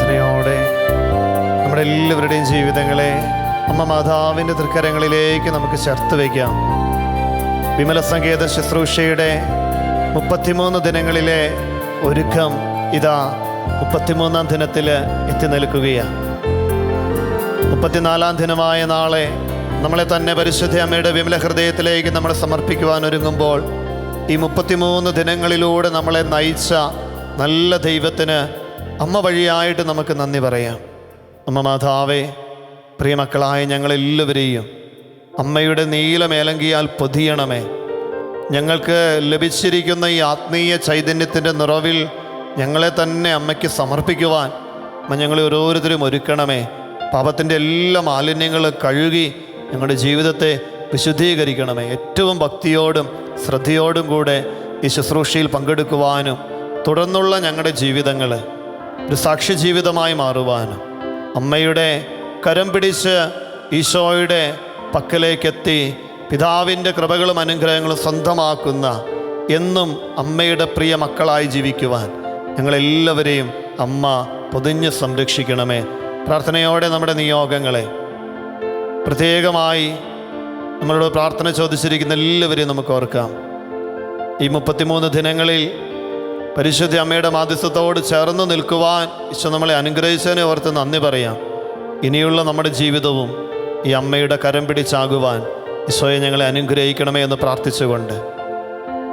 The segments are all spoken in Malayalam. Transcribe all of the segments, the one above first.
പ്രാർത്ഥനയോടെ നമ്മുടെ എല്ലാവരുടെയും ജീവിതങ്ങളെ അമ്മ മാതാവിൻ്റെ തൃക്കരങ്ങളിലേക്ക് നമുക്ക് ചേർത്ത് വയ്ക്കാം. വിമല സങ്കേത ശുശ്രൂഷയുടെ 33 ദിനങ്ങളിലെ ഒരുക്കം ഇതാ 33-ാം ദിനത്തിൽ എത്തി നിൽക്കുകയാണ്. 34-ാം ദിനമായ നാളെ നമ്മളെ തന്നെ പരിശുദ്ധ അമ്മയുടെ വിമല ഹൃദയത്തിലേക്ക് നമ്മൾ സമർപ്പിക്കുവാൻ ഒരുങ്ങുമ്പോൾ ഈ 33 ദിനങ്ങളിലൂടെ നമ്മളെ നയിച്ച നല്ല ദൈവത്തിന് അമ്മ വഴിയായിട്ട് നമുക്ക് നന്ദി പറയാം. അമ്മ മാതാവേ, പ്രിയമക്കളായ ഞങ്ങളെല്ലാവരെയും അമ്മയുടെ നീലമേലങ്കിയാൽ പൊതിയണമേ. ഞങ്ങൾക്ക് ലഭിച്ചിരിക്കുന്ന ഈ ആത്മീയ ചൈതന്യത്തിൻ്റെ നിറവിൽ ഞങ്ങളെ തന്നെ അമ്മയ്ക്ക് സമർപ്പിക്കുവാൻ ഞങ്ങളെ ഓരോരുത്തരും ഒരുക്കണമേ. പാപത്തിൻ്റെ എല്ലാ മാലിന്യങ്ങളും കഴുകി ഞങ്ങളുടെ ജീവിതത്തെ വിശുദ്ധീകരിക്കണമേ. ഏറ്റവും ഭക്തിയോടും ശ്രദ്ധയോടും കൂടെ ഈ ശുശ്രൂഷയിൽ പങ്കെടുക്കുവാനും തുടർന്നുള്ള ഞങ്ങളുടെ ജീവിതങ്ങൾ ഒരു സാക്ഷി ജീവിതമായി മാറുവാനും അമ്മയുടെ കരം പിടിച്ച് ഈശോയുടെ പക്കലേക്കെത്തി പിതാവിൻ്റെ കൃപകളും അനുഗ്രഹങ്ങളും സ്വന്തമാക്കുന്ന എന്നും അമ്മയുടെ പ്രിയ മക്കളായി ജീവിക്കുവാൻ ഞങ്ങളെല്ലാവരെയും അമ്മ പൊതിഞ്ഞ് സംരക്ഷിക്കണമേ. പ്രാർത്ഥനയോടെ നമ്മുടെ നിയോഗങ്ങളെ, പ്രത്യേകമായി നമ്മളോട് പ്രാർത്ഥന ചോദിച്ചിരിക്കുന്ന എല്ലാവരെയും നമുക്ക് ഓർക്കാം. ഈ 33 ദിനങ്ങളിൽ പരിശുദ്ധ അമ്മയുടെ മാധ്യസ്ഥത്തോട് ചേർന്ന് നിൽക്കുവാൻ ഈശോ നമ്മളെ അനുഗ്രഹിച്ചതിനെ ഓർത്ത് നന്ദി പറയാം. ഇനിയുള്ള നമ്മുടെ ജീവിതവും ഈ അമ്മയുടെ കരം പിടിച്ചാകുവാൻ ഈശോയെ ഞങ്ങളെ അനുഗ്രഹിക്കണമേ എന്ന് പ്രാർത്ഥിച്ചുകൊണ്ട്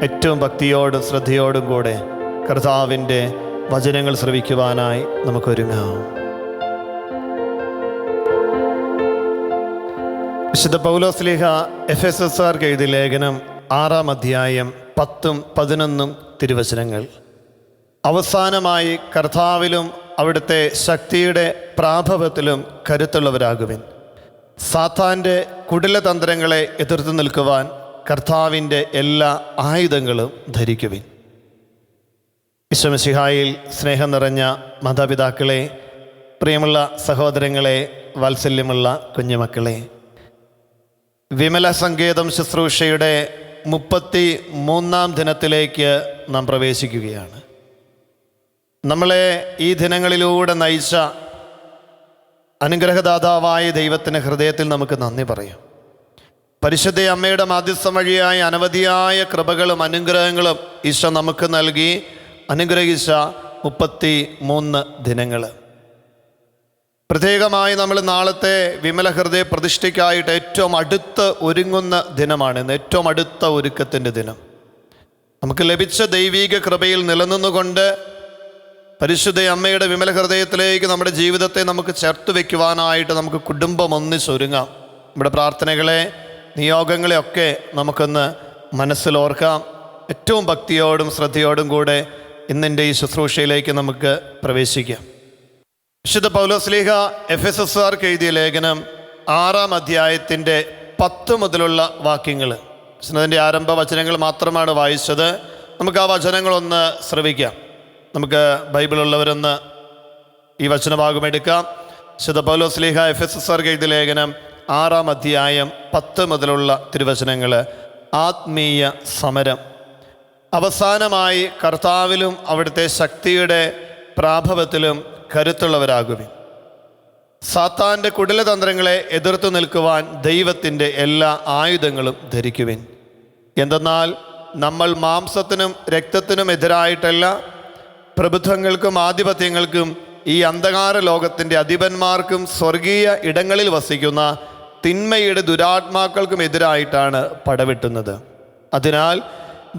ഏറ്റവും ഭക്തിയോടും ശ്രദ്ധയോടും കൂടെ കർത്താവിൻ്റെ വചനങ്ങൾ ശ്രവിക്കുവാനായി നമുക്കൊരുങ്ങാം. വിശുദ്ധ പൗലോസ്ലീഹ എഫെസസ്സുകാർക്ക് എഴുതിയ ലേഖനം 6-ാം അധ്യായം 10-11 തിരുവചനങ്ങൾ. അവസാനമായി കർത്താവിലും അവിടുത്തെ ശക്തിയുടെ പ്രാഭവത്തിലും കരുത്തുള്ളവരാകുവിൻ. സാത്താൻ്റെ കുടിലതന്ത്രങ്ങളെ എതിർത്ത് നിൽക്കുവാൻ കർത്താവിൻ്റെ എല്ലാ ആയുധങ്ങളും ധരിക്കുവിൻ. ഈശോ മിശിഹായിൽ സ്നേഹം നിറഞ്ഞ മാതാപിതാക്കളെ, പ്രിയമുള്ള സഹോദരങ്ങളെ, വാത്സല്യമുള്ള കുഞ്ഞുമക്കളെ, വിമല സങ്കേതം ശുശ്രൂഷയുടെ 33-ാം ദിനത്തിലേക്ക് നാം പ്രവേശിക്കുകയാണ്. നമ്മളെ ഈ ദിനങ്ങളിലൂടെ നയിച്ച അനുഗ്രഹദാതാവായ ദൈവത്തിൻ്റെ ഹൃദയത്തിൽ നമുക്ക് നന്ദി പറയാം. പരിശുദ്ധ അമ്മയുടെ മാധ്യസ്ഥം വഴിയായ അനവധിയായ കൃപകളും അനുഗ്രഹങ്ങളും ഈശോ നമുക്ക് നൽകി അനുഗ്രഹിച്ച 33 ദിനങ്ങൾ. പ്രത്യേകമായി നമ്മൾ നാളത്തെ വിമല ഹൃദയ പ്രതിഷ്ഠയ്ക്കായിട്ട് ഏറ്റവും അടുത്ത് ഒരുങ്ങുന്ന ദിനമാണിന്ന്. ഏറ്റവും അടുത്ത ഒരുക്കത്തിൻ്റെ ദിനം. നമുക്ക് ലഭിച്ച ദൈവീക കൃപയിൽ നിലനിന്നുകൊണ്ട് പരിശുദ്ധ അമ്മയുടെ വിമല ഹൃദയത്തിലേക്ക് നമ്മുടെ ജീവിതത്തെ നമുക്ക് ചേർത്ത് വയ്ക്കുവാനായിട്ട് നമുക്ക് കുടുംബം ഒന്നിച്ചൊരുങ്ങാം. നമ്മുടെ പ്രാർത്ഥനകളെ, നിയോഗങ്ങളെയൊക്കെ നമുക്കൊന്ന് മനസ്സിലോർക്കാം. ഏറ്റവും ഭക്തിയോടും ശ്രദ്ധയോടും കൂടെ ഇന്നിൻ്റെ ഈ ശുശ്രൂഷയിലേക്ക് നമുക്ക് പ്രവേശിക്കാം. വിശുദ്ധ പൗലോസ്ലീഹ എഫെസസ്സുകാർക്ക് എഴുതിയ ലേഖനം 6-ാം അധ്യായത്തിൻ്റെ 10 മുതലുള്ള വാക്യങ്ങൾ. അതിൻ്റെ ആരംഭ വചനങ്ങൾ മാത്രമാണ് വായിച്ചത്. നമുക്ക് ആ വചനങ്ങളൊന്ന് ശ്രവിക്കാം. നമുക്ക് ബൈബിളുള്ളവരൊന്ന് ഈ വചനഭാഗം എടുക്കാം. വിശുദ്ധ പൗലോസ്ലീഹ എഫെസസ്സുകാർക്ക് എഴുതിയ ലേഖനം 6-ാം അധ്യായം 10 മുതലുള്ള തിരുവചനങ്ങൾ. ആത്മീയ സമരം. അവസാനമായി കർത്താവിലും അവിടുത്തെ ശക്തിയുടെ പ്രാഭവത്തിലും കരുത്തുള്ളവരാകുവിൻ. സാത്താൻ്റെ കുടിലതന്ത്രങ്ങളെ എതിർത്തു നിൽക്കുവാൻ ദൈവത്തിൻ്റെ എല്ലാ ആയുധങ്ങളും ധരിക്കുവിൻ. എന്തെന്നാൽ നമ്മൾ മാംസത്തിനും രക്തത്തിനും എതിരായിട്ടല്ല, പ്രഭുത്വങ്ങൾക്കും ആധിപത്യങ്ങൾക്കും ഈ അന്ധകാര ലോകത്തിൻ്റെ അധിപന്മാർക്കും സ്വർഗീയ ഇടങ്ങളിൽ വസിക്കുന്ന തിന്മയുടെ ദുരാത്മാക്കൾക്കും എതിരായിട്ടാണ് പടവെട്ടുന്നത്. അതിനാൽ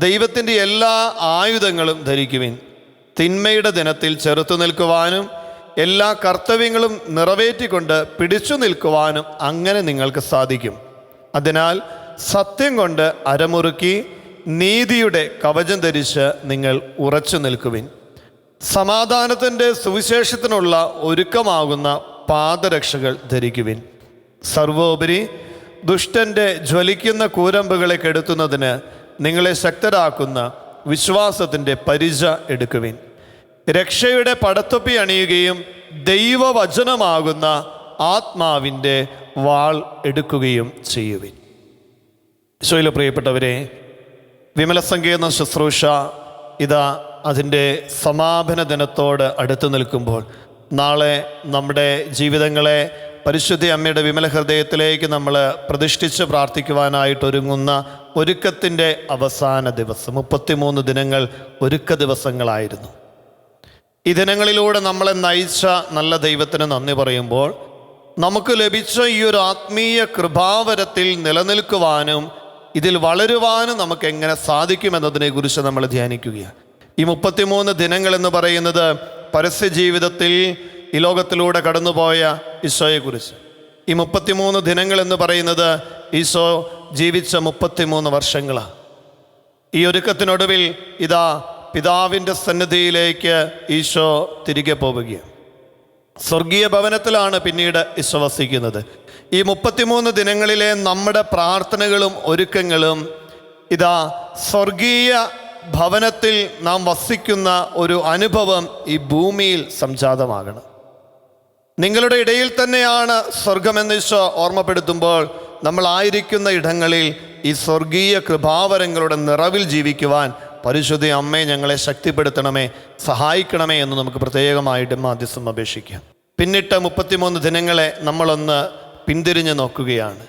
ദൈവത്തിൻ്റെ എല്ലാ ആയുധങ്ങളും ധരിക്കുവിൻ. തിന്മയുടെ ദിനത്തിൽ ചെറുത്തു നിൽക്കുവാനും എല്ലാ കർത്തവ്യങ്ങളും നിറവേറ്റിക്കൊണ്ട് പിടിച്ചു നിൽക്കുവാനും അങ്ങനെ നിങ്ങൾക്ക് സാധിക്കും. അതിനാൽ സത്യം കൊണ്ട് അരമുറുക്കി നീതിയുടെ കവചം ധരിച്ച് നിങ്ങൾ ഉറച്ചു നിൽക്കുവിൻ. സമാധാനത്തിൻ്റെ സുവിശേഷത്തിനുള്ള ഒരുക്കമാകുന്ന പാദരക്ഷകൾ ധരിക്കുവിൻ. സർവോപരി ദുഷ്ടൻ്റെ ജ്വലിക്കുന്ന കൂരമ്പുകളെ കെടുത്തുന്നതിന് നിങ്ങളെ ശക്തരാക്കുന്ന വിശ്വാസത്തിൻ്റെ പരിച എടുക്കുവിൻ. രക്ഷയുടെ പടത്തൊപ്പി അണിയുകയും ദൈവവചനമാകുന്ന ആത്മാവിൻ്റെ വാൾ എടുക്കുകയും ചെയ്യുവിൻ. ഈശോയിലെ പ്രിയപ്പെട്ടവരെ, വിമല സങ്കേതം ശുശ്രൂഷ ഇതാ അതിൻ്റെ സമാപന ദിനത്തോട് അടുത്തു നിൽക്കുമ്പോൾ നാളെ നമ്മുടെ ജീവിതങ്ങളെ പരിശുദ്ധ അമ്മയുടെ വിമല ഹൃദയത്തിലേക്ക് നമ്മൾ പ്രതിഷ്ഠിച്ച് പ്രാർത്ഥിക്കുവാനായിട്ടൊരുങ്ങുന്ന ഒരുക്കത്തിൻ്റെ അവസാന ദിവസം. 33 ദിനങ്ങൾ ഒരുക്ക ദിവസങ്ങളായിരുന്നു. ഈ ദിനങ്ങളിലൂടെ നമ്മളെ നയിച്ച നല്ല ദൈവത്തിന് നന്ദി പറയുമ്പോൾ, നമുക്ക് ലഭിച്ച ഈ ഒരു ആത്മീയ കൃപാവരത്തിൽ നിലനിൽക്കുവാനും ഇതിൽ വളരുവാനും നമുക്ക് എങ്ങനെ സാധിക്കുമെന്നതിനെക്കുറിച്ച് നമ്മൾ ധ്യാനിക്കുകയാണ്. ഈ 33 ദിനങ്ങൾ എന്ന് പറയുന്നത് പരസ്യ ജീവിതത്തിൽ ഈ ലോകത്തിലൂടെ കടന്നുപോയ ഈശോയെക്കുറിച്ച്. ഈ 33 ദിനങ്ങൾ എന്ന് പറയുന്നത് ഈശോ ജീവിച്ച 33 വർഷങ്ങളാണ്. ഈ ഒരുക്കത്തിനൊടുവിൽ ഇതാ പിതാവിൻ്റെ സന്നിധിയിലേക്ക് ഈശോ തിരികെ പോവുകയാണ്. സ്വർഗീയ ഭവനത്തിലാണ് പിന്നീട് ഈശോ വസിക്കുന്നത്. ഈ 33 ദിനങ്ങളിലെ നമ്മുടെ പ്രാർത്ഥനകളും ഒരുക്കങ്ങളും ഇതാ സ്വർഗീയ ഭവനത്തിൽ നാം വസിക്കുന്ന ഒരു അനുഭവം ഈ ഭൂമിയിൽ സംജാതമാകണം. നിങ്ങളുടെ ഇടയിൽ തന്നെയാണ് സ്വർഗമെന്ന് ഈശോ ഓർമ്മപ്പെടുത്തുമ്പോൾ, നമ്മളായിരിക്കുന്ന ഇടങ്ങളിൽ ഈ സ്വർഗീയ കൃപാവരങ്ങളുടെ നിറവിൽ ജീവിക്കുവാൻ പരിശുദ്ധ അമ്മയെ ഞങ്ങളെ ശക്തിപ്പെടുത്തണമേ, സഹായിക്കണമേ എന്ന് നമുക്ക് പ്രത്യേകമായിട്ട് മാധ്യസ്ഥം അപേക്ഷിക്കാം. പിന്നിട്ട 33 ദിനങ്ങളെ നമ്മളൊന്ന് പിന്തിരിഞ്ഞ് നോക്കുകയാണ്.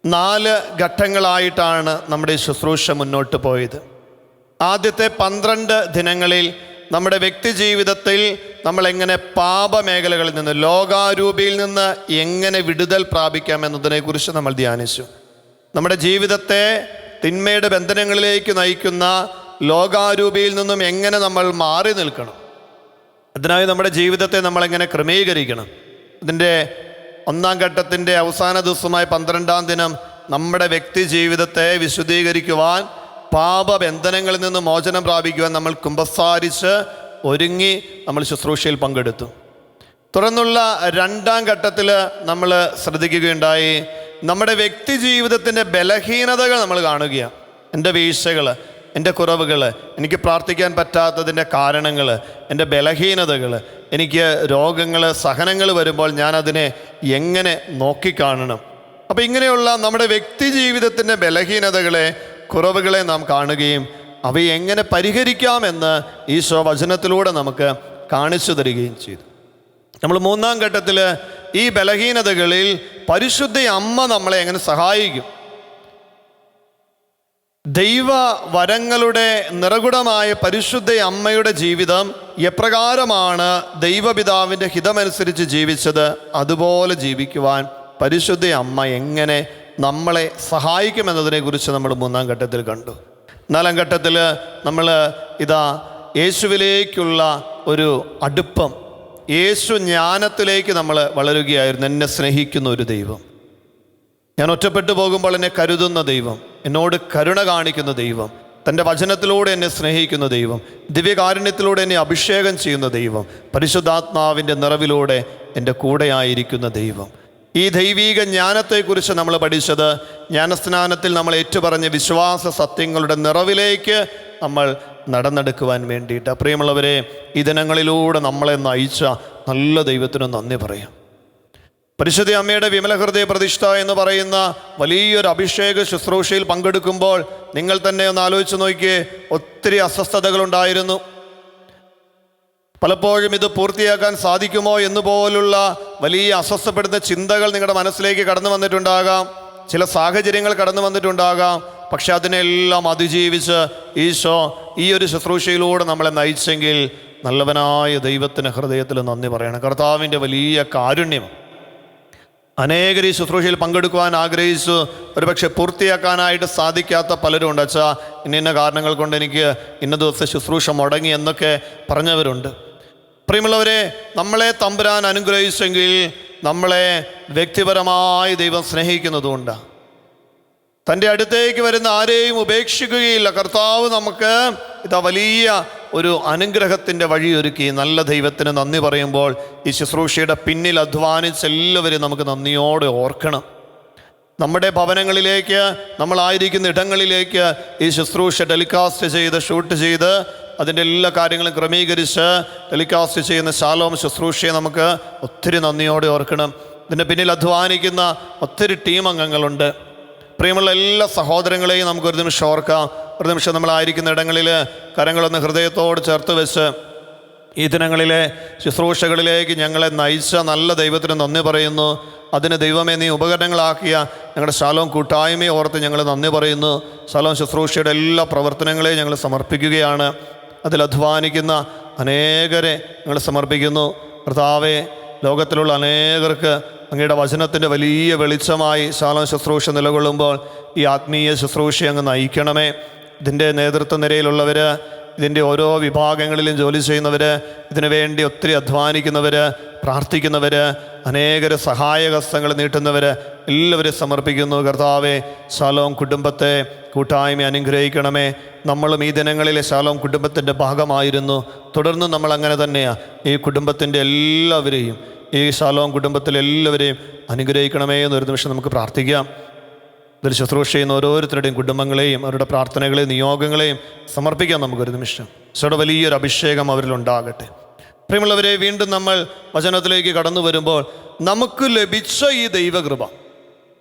4 ഘട്ടങ്ങളായിട്ടാണ് നമ്മുടെ ശുശ്രൂഷ മുന്നോട്ട് പോയത്. ആദ്യത്തെ 12 ദിനങ്ങളിൽ നമ്മുടെ വ്യക്തി ജീവിതത്തിൽ നമ്മളെങ്ങനെ പാപമേഖലകളിൽ നിന്ന്, ലോകാരൂപിയിൽ നിന്ന് എങ്ങനെ വിടുതൽ പ്രാപിക്കാം എന്നതിനെക്കുറിച്ച് നമ്മൾ ധ്യാനിച്ചു. നമ്മുടെ ജീവിതത്തെ തിന്മയുടെ ബന്ധനങ്ങളിലേക്ക് നയിക്കുന്ന ലോകാരൂപിയിൽ നിന്നും എങ്ങനെ നമ്മൾ മാറി നിൽക്കണം, അതിനായി നമ്മുടെ ജീവിതത്തെ നമ്മളെങ്ങനെ ക്രമീകരിക്കണം. ഇതിൻ്റെ 1-ാം ഘട്ടത്തിൻ്റെ അവസാന ദിവസമായ 12-ാം ദിനം നമ്മുടെ വ്യക്തി ജീവിതത്തെ വിശുദ്ധീകരിക്കുവാൻ, പാപബന്ധനങ്ങളിൽ നിന്ന് മോചനം പ്രാപിക്കുവാൻ നമ്മൾ കുമ്പസാരിച്ച് ഒരുങ്ങി നമ്മൾ ശുശ്രൂഷയിൽ പങ്കെടുത്തു. തുടർന്നുള്ള 2-ാം ഘട്ടത്തിൽ നമ്മൾ ശ്രദ്ധിക്കുകയുണ്ടായി, നമ്മുടെ വ്യക്തി ജീവിതത്തിൻ്റെ ബലഹീനതകൾ നമ്മൾ കാണുകയാണ്. എൻ്റെ വീഴ്ചകൾ, എൻ്റെ കുറവുകൾ, എനിക്ക് പ്രാർത്ഥിക്കാൻ പറ്റാത്തതിൻ്റെ കാരണങ്ങൾ, എൻ്റെ ബലഹീനതകൾ, എനിക്ക് രോഗങ്ങൾ, സഹനങ്ങൾ വരുമ്പോൾ ഞാനതിനെ എങ്ങനെ നോക്കിക്കാണണം. അപ്പോൾ ഇങ്ങനെയുള്ള നമ്മുടെ വ്യക്തി ജീവിതത്തിൻ്റെ ബലഹീനതകളെ, കുറവുകളെ നാം കാണുകയും അവയെ എങ്ങനെ പരിഹരിക്കാമെന്ന് ഈശോ വചനത്തിലൂടെ നമുക്ക് കാണിച്ചു തരികയും ചെയ്തു. നമ്മൾ 3-ാം ഘട്ടത്തിൽ ഈ ബലഹീനതകളിൽ പരിശുദ്ധ അമ്മ നമ്മളെ എങ്ങനെ സഹായിക്കും, ദൈവ വരങ്ങളുടെ നിറകുടമായ പരിശുദ്ധ അമ്മയുടെ ജീവിതം എപ്രകാരമാണ് ദൈവപിതാവിൻ്റെ ഹിതമനുസരിച്ച് ജീവിച്ചത്, അതുപോലെ ജീവിക്കുവാൻ പരിശുദ്ധ അമ്മ എങ്ങനെ നമ്മളെ സഹായിക്കുമെന്നതിനെക്കുറിച്ച് നമ്മൾ 3-ാം ഘട്ടത്തിൽ കണ്ടു. 4-ാം ഘട്ടത്തിൽ നമ്മൾ ഇതാ യേശുവിലേക്കുള്ള ഒരു അടുപ്പം, യേശു ജ്ഞാനത്തിലേക്ക് നമ്മൾ വളരുകയായിരുന്നു. എന്നെ സ്നേഹിക്കുന്ന ഒരു ദൈവം, ഞാൻ ഒറ്റപ്പെട്ടു പോകുമ്പോൾ എന്നെ കരുതുന്ന ദൈവം, എന്നോട് കരുണ കാണിക്കുന്ന ദൈവം, തൻ്റെ വചനത്തിലൂടെ എന്നെ സ്നേഹിക്കുന്ന ദൈവം, ദിവ്യകാരുണ്യത്തിലൂടെ എന്നെ അഭിഷേകം ചെയ്യുന്ന ദൈവം, പരിശുദ്ധാത്മാവിൻ്റെ നിറവിലൂടെ എൻ്റെ കൂടെയായിരിക്കുന്ന ദൈവം. ഈ ദൈവീക ജ്ഞാനത്തെക്കുറിച്ച് നമ്മൾ പഠിച്ചത് ജ്ഞാനസ്നാനത്തിൽ നമ്മൾ ഏറ്റുപറഞ്ഞ വിശ്വാസ സത്യങ്ങളുടെ നിറവിലേക്ക് നമ്മൾ നടന്നെടുക്കുവാൻ വേണ്ടിയിട്ട്. പ്രിയമുള്ളവരെ, ഈ ദിനങ്ങളിലൂടെ നമ്മളെ നയിച്ച നല്ല ദൈവത്തിന് നന്ദി പറയാം. പരിശുദ്ധ അമ്മയുടെ വിമല ഹൃദയ പ്രതിഷ്ഠ എന്ന് പറയുന്ന വലിയൊരു അഭിഷേക ശുശ്രൂഷയിൽ പങ്കെടുക്കുമ്പോൾ നിങ്ങൾ തന്നെ ഒന്ന് ആലോചിച്ച് നോക്കിയേ, ഒത്തിരി അസ്വസ്ഥതകളുണ്ടായിരുന്നു. പലപ്പോഴും ഇത് പൂർത്തിയാക്കാൻ സാധിക്കുമോ എന്നുപോലുള്ള വലിയ അസ്വസ്ഥപ്പെടുന്ന ചിന്തകൾ നിങ്ങളുടെ മനസ്സിലേക്ക് കടന്നു വന്നിട്ടുണ്ടാകാം, ചില സാഹചര്യങ്ങൾ കടന്നു വന്നിട്ടുണ്ടാകാം. പക്ഷെ അതിനെല്ലാം അതിജീവിച്ച് ഈശോ ഈ ഒരു ശുശ്രൂഷയിലൂടെ നമ്മളെ നയിച്ചെങ്കിൽ നല്ലവനായ ദൈവത്തിന് ഹൃദയത്തിൽ നന്ദി പറയണം. കർത്താവിൻ്റെ വലിയ കാരുണ്യം. അനേകർ ഈ ശുശ്രൂഷയിൽ പങ്കെടുക്കുവാൻ ആഗ്രഹിച്ചു, ഒരുപക്ഷെ പൂർത്തിയാക്കാനായിട്ട് സാധിക്കാത്ത പലരും ഉണ്ട്. അച്ഛാ, ഇന്ന കാരണങ്ങൾ കൊണ്ട് എനിക്ക് ഇന്ന ദിവസം ശുശ്രൂഷ മുടങ്ങി എന്നൊക്കെ പറഞ്ഞവരുണ്ട്. പ്രിയമുള്ളവരെ, നമ്മളെ തമ്പുരാൻ അനുഗ്രഹിച്ചെങ്കിൽ നമ്മളെ വ്യക്തിപരമായി ദൈവം സ്നേഹിക്കുന്നതുകൊണ്ടാണ്. തൻ്റെ അടുത്തേക്ക് വരുന്ന ആരെയും ഉപേക്ഷിക്കുകയില്ല. കർത്താവ് നമുക്ക് ഇതാ വലിയ ഒരു അനുഗ്രഹത്തിൻ്റെ വഴിയൊരുക്കി. നല്ല ദൈവത്തിന് നന്ദി പറയുമ്പോൾ ഈ ശുശ്രൂഷയുടെ പിന്നിൽ അധ്വാനിച്ച എല്ലാവരെയും നമുക്ക് നന്ദിയോടെ ഓർക്കണം. നമ്മുടെ ഭവനങ്ങളിലേക്ക്, നമ്മളായിരിക്കുന്ന ഇടങ്ങളിലേക്ക് ഈ ശുശ്രൂഷ ടെലികാസ്റ്റ് ചെയ്ത്, ഷൂട്ട് ചെയ്ത്, അതിൻ്റെ എല്ലാ കാര്യങ്ങളും ക്രമീകരിച്ച് ടെലികാസ്റ്റ് ചെയ്യുന്ന ശാലോം ശുശ്രൂഷയെ നമുക്ക് ഒത്തിരി നന്ദിയോടെ ഓർക്കണം. ഇതിൻ്റെ പിന്നിൽ അധ്വാനിക്കുന്ന ഒത്തിരി ടീം അംഗങ്ങളുണ്ട്. പ്രിയമുള്ള എല്ലാ സഹോദരങ്ങളെയും നമുക്ക് ഒരു നിമിഷം ഓർക്കാം. ഒരു നിമിഷം നമ്മളായിരിക്കുന്ന ഇടങ്ങളിൽ കരങ്ങളൊന്ന് ഹൃദയത്തോട് ചേർത്ത് വെച്ച് ഈ ദിനങ്ങളിലെ ശുശ്രൂഷകളിലേക്ക് ഞങ്ങളെ നയിച്ച നല്ല ദൈവത്തിന് നന്ദി പറയുന്നു. അതിന് ദൈവമേ നീ ഉപകരണങ്ങളാക്കിയ ഞങ്ങളുടെ ശാലോം കൂട്ടായ്മയെ ഓർത്ത് ഞങ്ങൾ നന്ദി പറയുന്നു. ശാലോം ശുശ്രൂഷയുടെ എല്ലാ പ്രവർത്തനങ്ങളെയും ഞങ്ങൾ സമർപ്പിക്കുകയാണ്. അതിൽ അധ്വാനിക്കുന്ന അനേകരെ ഞങ്ങൾ സമർപ്പിക്കുന്നു. കർത്താവേ, ലോകത്തിലുള്ള അനേകർക്ക് അങ്ങയുടെ വചനത്തിൻ്റെ വലിയ വെളിച്ചമായി ശാലോം ശുശ്രൂഷ നിലകൊള്ളുമ്പോൾ ഈ ആത്മീയ ശുശ്രൂഷയെ അങ്ങ് നയിക്കണമേ. ഇതിൻ്റെ നേതൃത്വ നിരയിലുള്ളവർ, ഇതിൻ്റെ ഓരോ വിഭാഗങ്ങളിലും ജോലി ചെയ്യുന്നവർ, ഇതിനു വേണ്ടി ഒത്തിരി അധ്വാനിക്കുന്നവർ, പ്രാർത്ഥിക്കുന്നവർ, അനേകർ സഹായഹസ്തങ്ങൾ നീട്ടുന്നവർ എല്ലാവരും സമർപ്പിക്കുന്നു. കർത്താവെ, ശാലോം കുടുംബത്തെ കൂട്ടായ്മ അനുഗ്രഹിക്കണമേ. നമ്മളും ഈ ദിനങ്ങളിലെ ശാലോം കുടുംബത്തിൻ്റെ ഭാഗമായിരുന്നു. തുടർന്ന് നമ്മൾ അങ്ങനെ തന്നെയാണ്. ഈ കുടുംബത്തിൻ്റെ എല്ലാവരെയും, ഈ ശാലോം കുടുംബത്തിലെല്ലാവരെയും അനുഗ്രഹിക്കണമേ എന്നൊരു നിമിഷം നമുക്ക് പ്രാർത്ഥിക്കാം. ഇതിൽ ശുശ്രൂഷ ചെയ്യുന്ന ഓരോരുത്തരുടെയും കുടുംബങ്ങളെയും അവരുടെ പ്രാർത്ഥനകളെയും നിയോഗങ്ങളെയും സമർപ്പിക്കാം നമുക്കൊരു നിമിഷം. ഈശോയുടെ വലിയൊരു അഭിഷേകം അവരിലുണ്ടാകട്ടെ. പ്രിയമുള്ളവരെ, വീണ്ടും നമ്മൾ വചനത്തിലേക്ക് കടന്നു വരുമ്പോൾ നമുക്ക് ലഭിച്ച ഈ ദൈവകൃപ,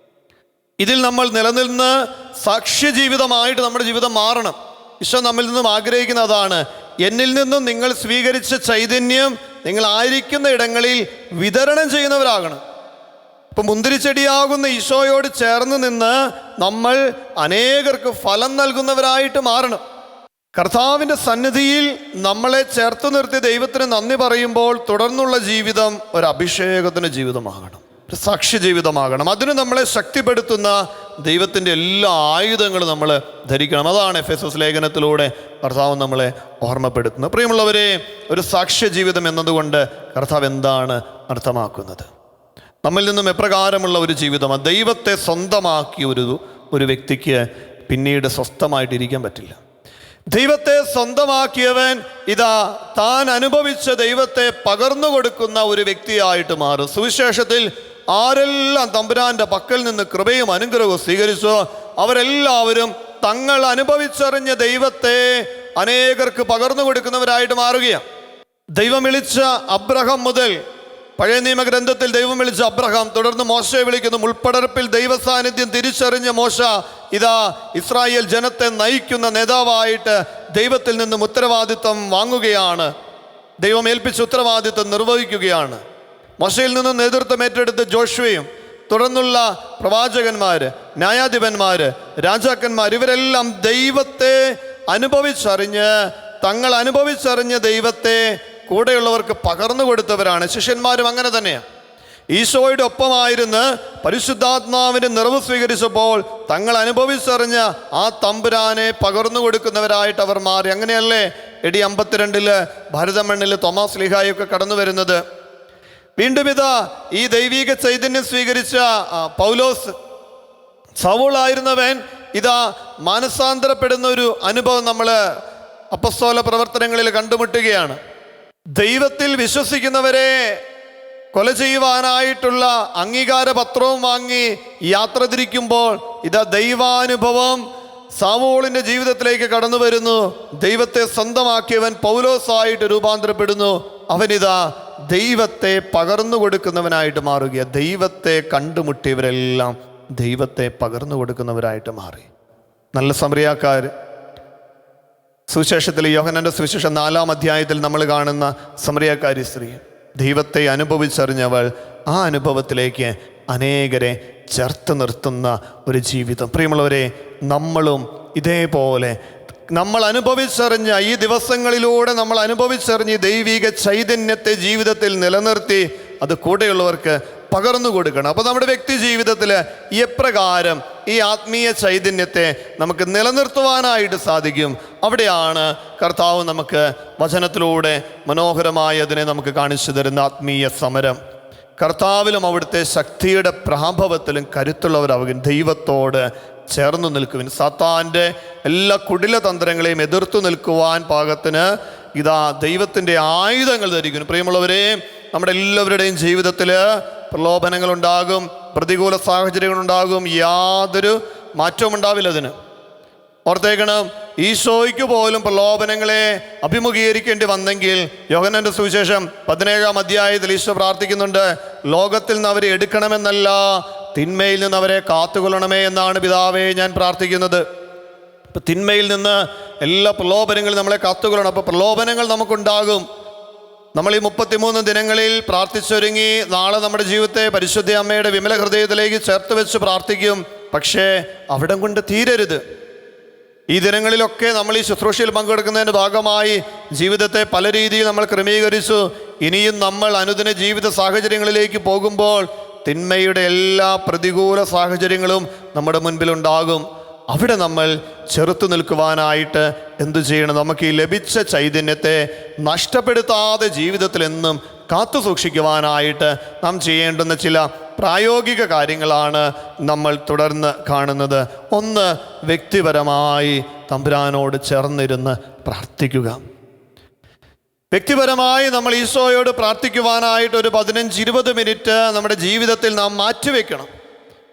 ഇതിൽ നമ്മൾ നിലനിന്ന് സാക്ഷ്യജീവിതമായിട്ട് നമ്മുടെ ജീവിതം മാറണം. ഈശോ നമ്മിൽ നിന്നും ആഗ്രഹിക്കുന്ന അതാണ്. എന്നിൽ നിന്നും നിങ്ങൾ സ്വീകരിച്ച ചൈതന്യം നിങ്ങൾ ആയിരിക്കുന്ന ഇടങ്ങളിൽ വിതരണം ചെയ്യുന്നവരാകണം. ഇപ്പം മുന്തിരിച്ചെടിയാകുന്ന ഈശോയോട് ചേർന്ന് നിന്ന് നമ്മൾ അനേകർക്ക് ഫലം നൽകുന്നവരായിട്ട് മാറണം. കർത്താവിൻ്റെ സന്നിധിയിൽ നമ്മളെ ചേർത്ത് നിർത്തി ദൈവത്തിന് നന്ദി പറയുമ്പോൾ തുടർന്നുള്ള ജീവിതം ഒരു അഭിഷേകത്തിന് ജീവിതമാകണം, ഒരു സാക്ഷ്യ ജീവിതമാകണം. അതിന് നമ്മളെ ശക്തിപ്പെടുത്തുന്ന ദൈവത്തിൻ്റെ എല്ലാ ആയുധങ്ങളും നമ്മൾ ധരിക്കണം. അതാണ് എഫെസസ് ലേഖനത്തിലൂടെ കർത്താവ് നമ്മളെ ഓർമ്മപ്പെടുത്തുന്നത്. പ്രിയമുള്ളവരെ, ഒരു സാക്ഷ്യ ജീവിതം എന്നതുകൊണ്ട് കർത്താവ് എന്താണ് അർത്ഥമാക്കുന്നത്? നമ്മിൽ നിന്നും എപ്രകാരമുള്ള ഒരു ജീവിതമാണ്? ദൈവത്തെ സ്വന്തമാക്കിയ ഒരു വ്യക്തിക്ക് പിന്നീട് സ്വസ്ഥമായിട്ടിരിക്കാൻ പറ്റില്ല. ദൈവത്തെ സ്വന്തമാക്കിയവൻ ഇതാ താൻ അനുഭവിച്ച ദൈവത്തെ പകർന്നു കൊടുക്കുന്ന ഒരു വ്യക്തിയായിട്ട് മാറും. സുവിശേഷത്തിൽ ആരെല്ലാം തമ്പുരാൻ്റെ പക്കൽ നിന്ന് കൃപയും അനുഗ്രഹവും സ്വീകരിച്ചോ അവരെല്ലാവരും തങ്ങൾ അനുഭവിച്ചറിഞ്ഞ ദൈവത്തെ അനേകർക്ക് പകർന്നു കൊടുക്കുന്നവരായിട്ട് മാറുകയാണ്. ദൈവം വിളിച്ച അബ്രഹാം മുതൽ, പഴയ നിയമഗ്രന്ഥത്തിൽ ദൈവം വിളിച്ച അബ്രഹാം, തുടർന്ന് മോശയെ വിളിക്കുന്നു. മുൾപ്പടർപ്പിൽ ദൈവ സാന്നിധ്യം തിരിച്ചറിഞ്ഞ മോശ ഇതാ ഇസ്രായേൽ ജനത്തെ നയിക്കുന്ന നേതാവായിട്ട് ദൈവത്തിൽ നിന്നും ഉത്തരവാദിത്വം വാങ്ങുകയാണ്. ദൈവം ഏൽപ്പിച്ച ഉത്തരവാദിത്വം നിർവഹിക്കുകയാണ്. മോശയിൽ നിന്നും നേതൃത്വം ഏറ്റെടുത്ത് ജോഷുവയും തുടർന്നുള്ള പ്രവാചകന്മാർ, ന്യായാധിപന്മാർ, രാജാക്കന്മാർ, ഇവരെല്ലാം ദൈവത്തെ അനുഭവിച്ചറിഞ്ഞ്, തങ്ങൾ അനുഭവിച്ചറിഞ്ഞ ദൈവത്തെ കൂടെയുള്ളവർക്ക് പകർന്നു കൊടുത്തവരാണ്. ശിഷ്യന്മാരും അങ്ങനെ തന്നെയാണ്. ഈശോയുടെ ഒപ്പമായിരുന്ന് പരിശുദ്ധാത്മാവിൻ്റെ നിറവ് സ്വീകരിച്ചപ്പോൾ തങ്ങൾ അനുഭവിച്ചറിഞ്ഞ ആ തമ്പുരാനെ പകർന്നു കൊടുക്കുന്നവരായിട്ട് അവർ മാറി. അങ്ങനെയല്ലേ AD 52 ഭാരതമണ്ണിൽ തോമാസ് ലീഹായൊക്കെ കടന്നു വരുന്നത്. വീണ്ടും ഇതാ ഈ ദൈവിക ചൈതന്യം സ്വീകരിച്ച പൗലോസ്, സൗളായിരുന്നവൻ ഇതാ മാനസാന്തരപ്പെടുന്ന ഒരു അനുഭവം നമ്മൾ അപ്പസ്തോല പ്രവർത്തനങ്ങളിൽ കണ്ടുമുട്ടുകയാണ്. ദൈവത്തിൽ വിശ്വസിക്കുന്നവരെ കൊല ചെയ്യുവാനായിട്ടുള്ള അംഗീകാരപത്രവും വാങ്ങി യാത്ര തിരിക്കുമ്പോൾ ഇതാ ദൈവാനുഭവം സാവൂളിൻ്റെ ജീവിതത്തിലേക്ക് കടന്നു വരുന്നു. ദൈവത്തെ സ്വന്തമാക്കിയവൻ പൗലോസായിട്ട് രൂപാന്തരപ്പെടുന്നു. അവനിതാ ദൈവത്തെ പകർന്നു കൊടുക്കുന്നവനായിട്ട് മാറുക. ദൈവത്തെ കണ്ടുമുട്ടിയവരെല്ലാം ദൈവത്തെ പകർന്നു കൊടുക്കുന്നവരായിട്ട് മാറി. നല്ല സമറിയാക്കാർ, സുവിശേഷത്തിൽ യോഹന്നാന്റെ സുവിശേഷം 4-ാം അധ്യായത്തിൽ നമ്മൾ കാണുന്ന സമറിയാക്കാരി സ്ത്രീ, ദൈവത്തെ അനുഭവിച്ചറിഞ്ഞവൾ ആ അനുഭവത്തിലേക്ക് അനേകരെ ചേർത്ത് നിർത്തുന്ന ഒരു ജീവിതം. പ്രിയമുള്ളവരെ, നമ്മളും ഇതേപോലെ നമ്മൾ അനുഭവിച്ചറിഞ്ഞ ഈ ദിവസങ്ങളിലൂടെ നമ്മൾ അനുഭവിച്ചറിഞ്ഞ ദൈവിക ചൈതന്യത്തെ ജീവിതത്തിൽ നിലനിർത്തി അത് കൂടെയുള്ളവർക്ക് പകർന്നു കൊടുക്കണം. അപ്പോൾ നമ്മുടെ വ്യക്തി ജീവിതത്തിൽ എപ്രകാരം ഈ ആത്മീയ ചൈതന്യത്തെ നമുക്ക് നിലനിർത്തുവാനായിട്ട് സാധിക്കും? അവിടെയാണ് കർത്താവ് നമുക്ക് വചനത്തിലൂടെ മനോഹരമായി അതിനെ നമുക്ക് കാണിച്ചു തരുന്ന ആത്മീയ സമരം. കർത്താവിലും അവിടുത്തെ ശക്തിയുടെ പ്രാഭവത്തിലും കരുത്തുള്ളവരാവുകയും ദൈവത്തോട് ചേർന്ന് നിൽക്കുവിൻ. സാത്താൻ്റെ എല്ലാ കുടിലതന്ത്രങ്ങളെയും എതിർത്തു നിൽക്കുവാൻ പാകത്തിന് ഇതാ ദൈവത്തിൻ്റെ ആയുധങ്ങൾ ധരിക്കുന്നു. പ്രിയമുള്ളവരെ, നമ്മുടെ എല്ലാവരുടെയും ജീവിതത്തിൽ പ്രലോഭനങ്ങളുണ്ടാകും, പ്രതികൂല സാഹചര്യങ്ങളുണ്ടാകും, യാതൊരു മാറ്റവും ഉണ്ടാവില്ല. അതിന് ഓർത്തേക്കണം, ഈശോയ്ക്ക് പോലും പ്രലോഭനങ്ങളെ അഭിമുഖീകരിക്കേണ്ടി വന്നെങ്കിൽ യോഹന്നാന്റെ സുവിശേഷം 17-ാം അധ്യായത്തിൽ ഈശോ പ്രാർത്ഥിക്കുന്നുണ്ട്, ലോകത്തിൽ നിന്ന് അവരെ എടുക്കണമെന്നല്ല, തിന്മയിൽ നിന്ന് അവരെ കാത്തുകൊള്ളണമേ എന്നാണ് പിതാവേ ഞാൻ പ്രാർത്ഥിക്കുന്നത്. അപ്പം തിന്മയിൽ നിന്ന് എല്ലാ പ്രലോഭനങ്ങളും നമ്മളെ കാത്തുകൊള്ളണം. അപ്പോൾ പ്രലോഭനങ്ങൾ നമുക്കുണ്ടാകും. നമ്മൾ ഈ 33 ദിനങ്ങളിൽ പ്രാർത്ഥിച്ചൊരുങ്ങി നാളെ നമ്മുടെ ജീവിതത്തെ പരിശുദ്ധ അമ്മയുടെ വിമല ഹൃദയത്തിലേക്ക് ചേർത്ത് വെച്ച് പ്രാർത്ഥിക്കും. പക്ഷേ അവിടം കൊണ്ട് തീരരുത്. ഈ ദിനങ്ങളിലൊക്കെ നമ്മൾ ഈ ശുശ്രൂഷയിൽ പങ്കെടുക്കുന്നതിൻ്റെ ഭാഗമായി ജീവിതത്തെ പല രീതിയിൽ നമ്മൾ ക്രമീകരിച്ചു. ഇനിയും നമ്മൾ അനുദിന ജീവിത സാഹചര്യങ്ങളിലേക്ക് പോകുമ്പോൾ തിന്മയുടെ എല്ലാ പ്രതികൂല സാഹചര്യങ്ങളും നമ്മുടെ മുൻപിലുണ്ടാകും. അവിടെ നമ്മൾ ചെറുത്തു നിൽക്കുവാനായിട്ട് എന്തു ചെയ്യണം? നമുക്ക് ഈ ലഭിച്ച ചൈതന്യത്തെ നഷ്ടപ്പെടുത്താതെ ജീവിതത്തിൽ എന്നും കാത്തു സൂക്ഷിക്കുവാനായിട്ട് നാം ചെയ്യേണ്ടുന്ന ചില പ്രായോഗിക കാര്യങ്ങളാണ് നമ്മൾ തുടർന്ന് കാണുന്നത്. ഒന്ന്, വ്യക്തിപരമായി തമ്പുരാനോട് ചേർന്നിരുന്ന് പ്രാർത്ഥിക്കുക. വ്യക്തിപരമായി നമ്മൾ ഈശോയോട് പ്രാർത്ഥിക്കുവാനായിട്ട് ഒരു 15-20 മിനിറ്റ് നമ്മുടെ ജീവിതത്തിൽ നാം മാറ്റിവെക്കണം.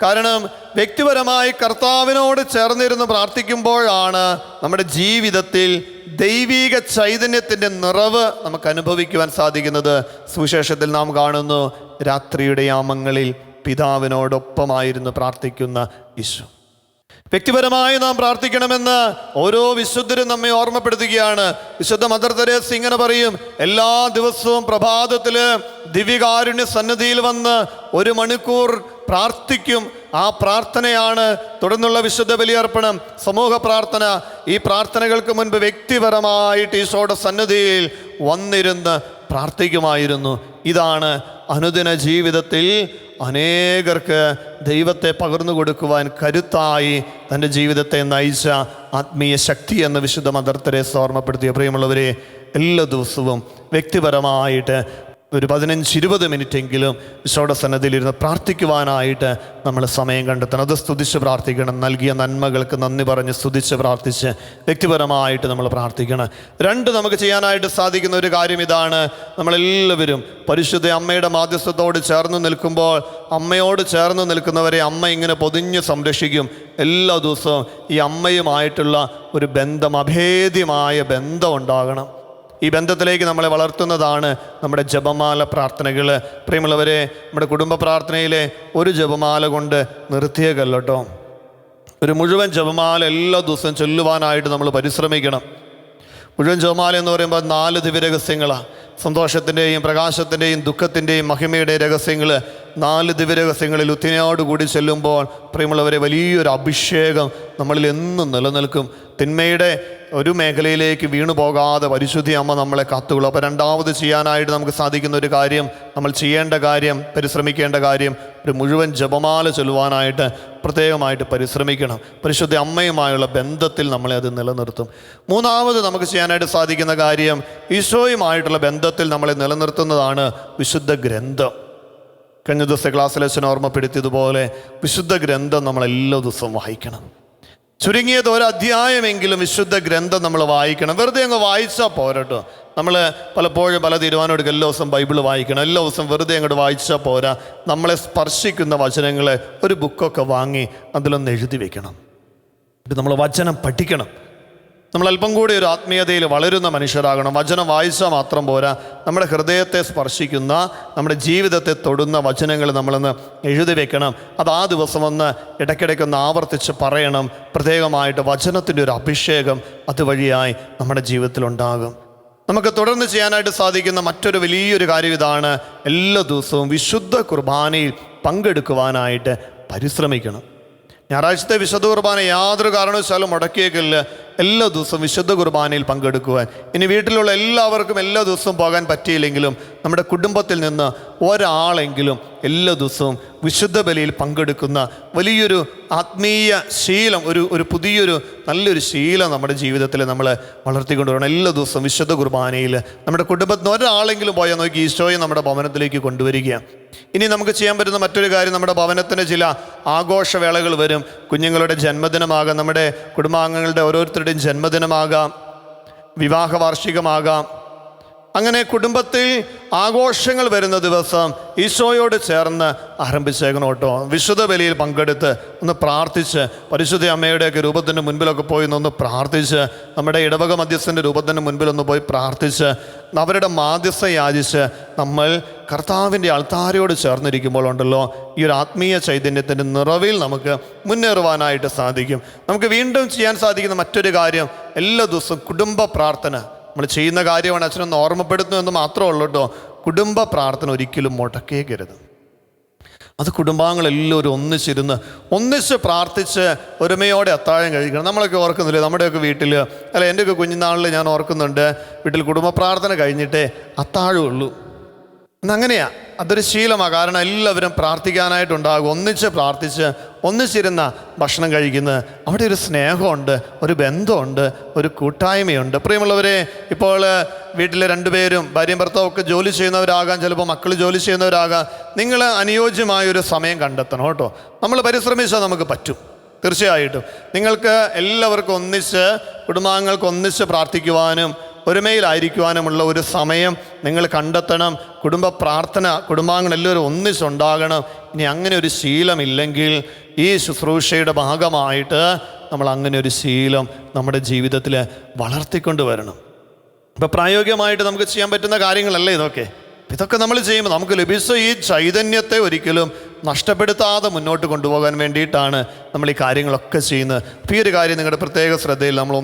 കാരണം വ്യക്തിപരമായി കർത്താവിനോട് ചേർന്നിരുന്ന് പ്രാർത്ഥിക്കുമ്പോഴാണ് നമ്മുടെ ജീവിതത്തിൽ ദൈവിക ചൈതന്യത്തിൻ്റെ നിറവ് നമുക്ക് അനുഭവിക്കുവാൻ സാധിക്കുന്നത്. സുവിശേഷത്തിൽ നാം കാണുന്നു, രാത്രിയുടെ യാമങ്ങളിൽ പിതാവിനോടൊപ്പമായിരുന്നു പ്രാർത്ഥിക്കുന്ന ഈശോ. വ്യക്തിപരമായി നാം പ്രാർത്ഥിക്കണമെന്ന് ഓരോ വിശുദ്ധരും നമ്മെ ഓർമ്മപ്പെടുത്തുകയാണ്. വിശുദ്ധ മദർ തെരേസ ഇങ്ങനെ പറയും, എല്ലാ ദിവസവും പ്രഭാതത്തിൽ ദിവ്യകാരുണ്യ സന്നിധിയിൽ വന്ന് 1 മണിക്കൂർ പ്രാർത്ഥിക്കും. ആ പ്രാർത്ഥനയാണ് തുടർന്നുള്ള വിശുദ്ധ ബലിയർപ്പണം, സമൂഹ പ്രാർത്ഥന. ഈ പ്രാർത്ഥനകൾക്ക് മുൻപ് വ്യക്തിപരമായിട്ട് ഈശോയുടെ സന്നിധിയിൽ വന്നിരുന്ന് പ്രാർത്ഥിക്കുമായിരുന്നു. ഇതാണ് അനുദിന ജീവിതത്തിൽ അനേകർക്ക് ദൈവത്തെ പകർന്നു കൊടുക്കുവാൻ കരുത്തായി തൻ്റെ ജീവിതത്തെ നയിച്ച ആത്മീയ ശക്തി എന്ന് വിശുദ്ധ മദർ തെരേസ ഓർമ്മപ്പെടുത്തിയ. പ്രിയമുള്ളവരെ, എല്ലാ ദിവസവും വ്യക്തിപരമായിട്ട് ഒരു 15-20 മിനിറ്റെങ്കിലും ഈശോയുടെ സന്നിധിയിലിരുന്ന് പ്രാർത്ഥിക്കുവാനായിട്ട് നമ്മൾ സമയം കണ്ടെത്തണം. അത് സ്തുതിച്ച് പ്രാർത്ഥിക്കണം. നൽകിയ നന്മകൾക്ക് നന്ദി പറഞ്ഞ് സ്തുതിച്ച് പ്രാർത്ഥിച്ച് വ്യക്തിപരമായിട്ട് നമ്മൾ പ്രാർത്ഥിക്കണം. 2, നമുക്ക് ചെയ്യാനായിട്ട് സാധിക്കുന്ന ഒരു കാര്യം ഇതാണ്. നമ്മളെല്ലാവരും പരിശുദ്ധ അമ്മയുടെ മാധ്യസ്ഥത്തോട് ചേർന്ന് നിൽക്കുമ്പോൾ അമ്മയോട് ചേർന്ന് നിൽക്കുന്നവരെ അമ്മ ഇങ്ങനെ പൊതിഞ്ഞ് സംരക്ഷിക്കും. എല്ലാ ദിവസവും ഈ അമ്മയുമായിട്ടുള്ള ഒരു ബന്ധം, അഭേദ്യമായ ബന്ധം ഉണ്ടാകണം. ഈ ബന്ധത്തിലേക്ക് നമ്മളെ വളർത്തുന്നതാണ് നമ്മുടെ ജപമാല പ്രാർത്ഥനകൾ. പ്രിയമുള്ളവരെ, നമ്മുടെ കുടുംബ പ്രാർത്ഥനയിലെ ഒരു ജപമാല കൊണ്ട് നിർത്തിയേക്കല്ല കേട്ടോ. ഒരു മുഴുവൻ ജപമാല എല്ലാ ദിവസവും ചൊല്ലുവാനായിട്ട് നമ്മൾ പരിശ്രമിക്കണം. മുഴുവൻ ജപമാല എന്ന് പറയുമ്പോൾ 4 ദിവ്യരഹസ്യങ്ങളാണ്. സന്തോഷത്തിൻ്റെയും പ്രകാശത്തിൻ്റെയും ദുഃഖത്തിൻ്റെയും മഹിമയുടെ രഹസ്യങ്ങൾ 4 ദിവ്യരഹസ്യങ്ങളിൽ ഉത്തിനോടുകൂടി ചെല്ലുമ്പോൾ പ്രിയമുള്ളവരെ, വലിയൊരു അഭിഷേകം നമ്മളിൽ എന്നും നിലനിൽക്കും. തിന്മയുടെ ഒരു മേഖലയിലേക്ക് വീണു പോകാതെ പരിശുദ്ധി അമ്മ നമ്മളെ കാത്തുകൊള്ളും. അപ്പോൾ 2ാമത് ചെയ്യാനായിട്ട് നമുക്ക് സാധിക്കുന്ന ഒരു കാര്യം, നമ്മൾ ചെയ്യേണ്ട കാര്യം, പരിശ്രമിക്കേണ്ട കാര്യം, ഒരു മുഴുവൻ ജപമാല ചൊല്ലുവാനായിട്ട് പ്രത്യേകമായിട്ട് പരിശ്രമിക്കണം. പരിശുദ്ധ അമ്മയുമായുള്ള ബന്ധത്തിൽ നമ്മളെ അത് നിലനിർത്തും. 3ാമത് നമുക്ക് ചെയ്യാനായിട്ട് സാധിക്കുന്ന കാര്യം, ഈശോയുമായിട്ടുള്ള ബന്ധത്തിൽ നമ്മളെ നിലനിർത്തുന്നതാണ് വിശുദ്ധ ഗ്രന്ഥം. കഴിഞ്ഞ ദിവസത്തെ ക്ലാസ്സിൽ അച്ഛൻ ഓർമ്മപ്പെടുത്തിയതുപോലെ വിശുദ്ധ ഗ്രന്ഥം നമ്മൾ എല്ലാ ദിവസവും വായിക്കണം. ചുരുങ്ങിയത് 1 അധ്യായമെങ്കിലും വിശുദ്ധ ഗ്രന്ഥം നമ്മൾ വായിക്കണം. വെറുതെ അങ്ങ് വായിച്ചാൽ പോരട്ടോ. നമ്മൾ പലപ്പോഴും പല തീരുമാനം എടുക്കുക, എല്ലാ ദിവസം ബൈബിൾ വായിക്കണം, എല്ലാ ദിവസം വെറുതെ അങ്ങോട്ട് വായിച്ചാൽ പോരാ. നമ്മളെ സ്പർശിക്കുന്ന വചനങ്ങളെ ഒരു ബുക്കൊക്കെ വാങ്ങി അതിലൊന്ന് എഴുതി വെക്കണം. നമ്മൾ വചനം പഠിക്കണം. നമ്മൾ അല്പം കൂടി ഒരു ആത്മീയതയിൽ വളരുന്ന മനുഷ്യരാകണം. വചനം വായിച്ചാൽ മാത്രം പോരാ, നമ്മുടെ ഹൃദയത്തെ സ്പർശിക്കുന്ന, നമ്മുടെ ജീവിതത്തെ തൊടുന്ന വചനങ്ങൾ നമ്മളൊന്ന് എഴുതി വെക്കണം. അത് ആ ദിവസം ഒന്ന് ഇടയ്ക്കിടയ്ക്കൊന്ന് ആവർത്തിച്ച് പറയണം. പ്രത്യേകമായിട്ട് വചനത്തിൻ്റെ ഒരു അഭിഷേകം അതുവഴിയായി നമ്മുടെ ജീവിതത്തിലുണ്ടാകും. നമുക്ക് തുടർന്ന് ചെയ്യാനായിട്ട് സാധിക്കുന്ന മറ്റൊരു വലിയൊരു കാര്യം ഇതാണ്, എല്ലാ ദിവസവും വിശുദ്ധ കുർബാനയിൽ പങ്കെടുക്കുവാനായിട്ട് പരിശ്രമിക്കണം. ഞായറാഴ്ചത്തെ വിശുദ്ധ കുർബാന യാതൊരു കാരണവശാലും മുടക്കിയേക്കില്ല. എല്ലാ ദിവസവും വിശുദ്ധ കുർബാനയിൽ പങ്കെടുക്കുവാൻ. ഇനി വീട്ടിലുള്ള എല്ലാവർക്കും എല്ലാ ദിവസവും പോകാൻ പറ്റിയില്ലെങ്കിലും നമ്മുടെ കുടുംബത്തിൽ നിന്ന് ഒരാളെങ്കിലും എല്ലാ ദിവസവും വിശുദ്ധ ബലിയിൽ പങ്കെടുക്കുന്ന വലിയൊരു ആത്മീയ ശീലം, ഒരു പുതിയൊരു നല്ലൊരു ശീലം നമ്മുടെ ജീവിതത്തിൽ നമ്മൾ വളർത്തിക്കൊണ്ടുവരണം. എല്ലാ ദിവസവും വിശുദ്ധ കുർബാനയിൽ നമ്മുടെ കുടുംബത്തിൽ നിന്ന് ഒരാളെങ്കിലും പോയാൽ നോക്കി ഈശോയെ നമ്മുടെ ഭവനത്തിലേക്ക് കൊണ്ടുവരിക. ഇനി നമുക്ക് ചെയ്യാൻ പറ്റുന്ന മറ്റൊരു കാര്യം, നമ്മുടെ ഭവനത്തിന് ചില ആഘോഷവേളകൾ വരും. കുഞ്ഞുങ്ങളുടെ ജന്മദിനമാകാം, നമ്മുടെ കുടുംബാംഗങ്ങളുടെ ഓരോരുത്തരുടെയും ജന്മദിനമാകാം, വിവാഹ വാർഷികമാകാം. അങ്ങനെ കുടുംബത്തിൽ ആഘോഷങ്ങൾ വരുന്ന ദിവസം ഈശോയോട് ചേർന്ന് ആരംഭിച്ചേക്കണം കേട്ടോ. വിശുദ്ധ ബലിയിൽ പങ്കെടുത്ത് ഒന്ന് പ്രാർത്ഥിച്ച്, പരിശുദ്ധ അമ്മയുടെയൊക്കെ രൂപത്തിൻ്റെ മുൻപിലൊക്കെ പോയി ഒന്ന് പ്രാർത്ഥിച്ച്, നമ്മുടെ ഇടവക മധ്യസ്ഥൻ്റെ രൂപത്തിൻ്റെ മുൻപിലൊന്ന് പോയി പ്രാർത്ഥിച്ച്, അവരുടെ മാധ്യസ്ഥ യാചിച്ച് നമ്മൾ കർത്താവിൻ്റെ അൾത്താരയോട് ചേർന്നിരിക്കുമ്പോൾ ഉണ്ടല്ലോ, ഈ ഒരു ആത്മീയ ചൈതന്യത്തിൻ്റെ നിറവിൽ നമുക്ക് മുന്നേറുവാനായിട്ട് സാധിക്കും. നമുക്ക് വീണ്ടും ചെയ്യാൻ സാധിക്കുന്ന മറ്റൊരു കാര്യം, എല്ലാ ദിവസവും കുടുംബ പ്രാർത്ഥന, നമ്മൾ ചെയ്യുന്ന കാര്യമാണ്, അച്ഛനൊന്ന് ഓർമ്മപ്പെടുത്തുന്നു എന്ന് മാത്രമേ ഉള്ളൂ കേട്ടോ. കുടുംബ പ്രാർത്ഥന ഒരിക്കലും മുടക്കേക്കരുത്. അത് കുടുംബാംഗങ്ങളെല്ലാവരും ഒന്നിച്ച് പ്രാർത്ഥിച്ച് ഒരുമയോടെ അത്താഴം കഴിക്കണം. നമ്മളൊക്കെ ഓർക്കുന്നില്ലേ, നമ്മുടെയൊക്കെ വീട്ടിൽ, അല്ല എൻ്റെയൊക്കെ കുഞ്ഞുനാളിൽ ഞാൻ ഓർക്കുന്നുണ്ട്, വീട്ടിൽ കുടുംബ പ്രാർത്ഥന കഴിഞ്ഞിട്ടേ അത്താഴമുള്ളൂ. എന്നങ്ങനെയാണ്, അതൊരു ശീലമാണ്. കാരണം എല്ലാവരും പ്രാർത്ഥിക്കാനായിട്ടുണ്ടാകും, ഒന്നിച്ച് പ്രാർത്ഥിച്ച് ഒന്നിച്ചിരുന്ന ഭക്ഷണം കഴിക്കുന്നത്. അവിടെ ഒരു സ്നേഹമുണ്ട്, ഒരു ബന്ധമുണ്ട്, ഒരു കൂട്ടായ്മയുണ്ട്. പ്രിയമുള്ളവരെ, ഇപ്പോൾ വീട്ടിൽ രണ്ടുപേരും ഭാര്യയും ഭർത്താവും ഒക്കെ ജോലി ചെയ്യുന്നവരാകാം, ചിലപ്പോൾ മക്കൾ ജോലി ചെയ്യുന്നവരാകാം. നിങ്ങൾ അനുയോജ്യമായൊരു സമയം കണ്ടെത്തണം കേട്ടോ. നമ്മൾ പരിശ്രമിച്ചാൽ നമുക്ക് പറ്റും, തീർച്ചയായിട്ടും. നിങ്ങൾക്ക് എല്ലാവർക്കും ഒന്നിച്ച്, കുടുംബാംഗങ്ങൾക്ക് ഒന്നിച്ച് പ്രാർത്ഥിക്കുവാനും ഒരുമയിലായിരിക്കുവാനുമുള്ള ഒരു സമയം നിങ്ങൾ കണ്ടെത്തണം. കുടുംബ പ്രാർത്ഥന കുടുംബാംഗങ്ങളെല്ലാവരും ഒന്നിച്ചുണ്ടാകണം. ഇനി അങ്ങനെ ഒരു ശീലമില്ലെങ്കിൽ ഈ ശുശ്രൂഷയുടെ ഭാഗമായിട്ട് നമ്മൾ അങ്ങനെ ഒരു ശീലം നമ്മുടെ ജീവിതത്തിൽ വളർത്തിക്കൊണ്ട് വരണം. ഇപ്പോൾ പ്രായോഗികമായിട്ട് നമുക്ക് ചെയ്യാൻ പറ്റുന്ന കാര്യങ്ങളല്ലേ ഇതൊക്കെ നമ്മൾ ചെയ്യുമ്പോൾ നമുക്ക് ലഭിച്ച ഈ ചൈതന്യത്തെ ഒരിക്കലും നഷ്ടപ്പെടുത്താതെ മുന്നോട്ട് കൊണ്ടുപോകാൻ വേണ്ടിയിട്ടാണ് നമ്മൾ ഈ കാര്യങ്ങളൊക്കെ ചെയ്യുന്നത്. അപ്പോൾ ഈ ഒരു കാര്യം നിങ്ങളുടെ പ്രത്യേക ശ്രദ്ധയിൽ നമ്മൾ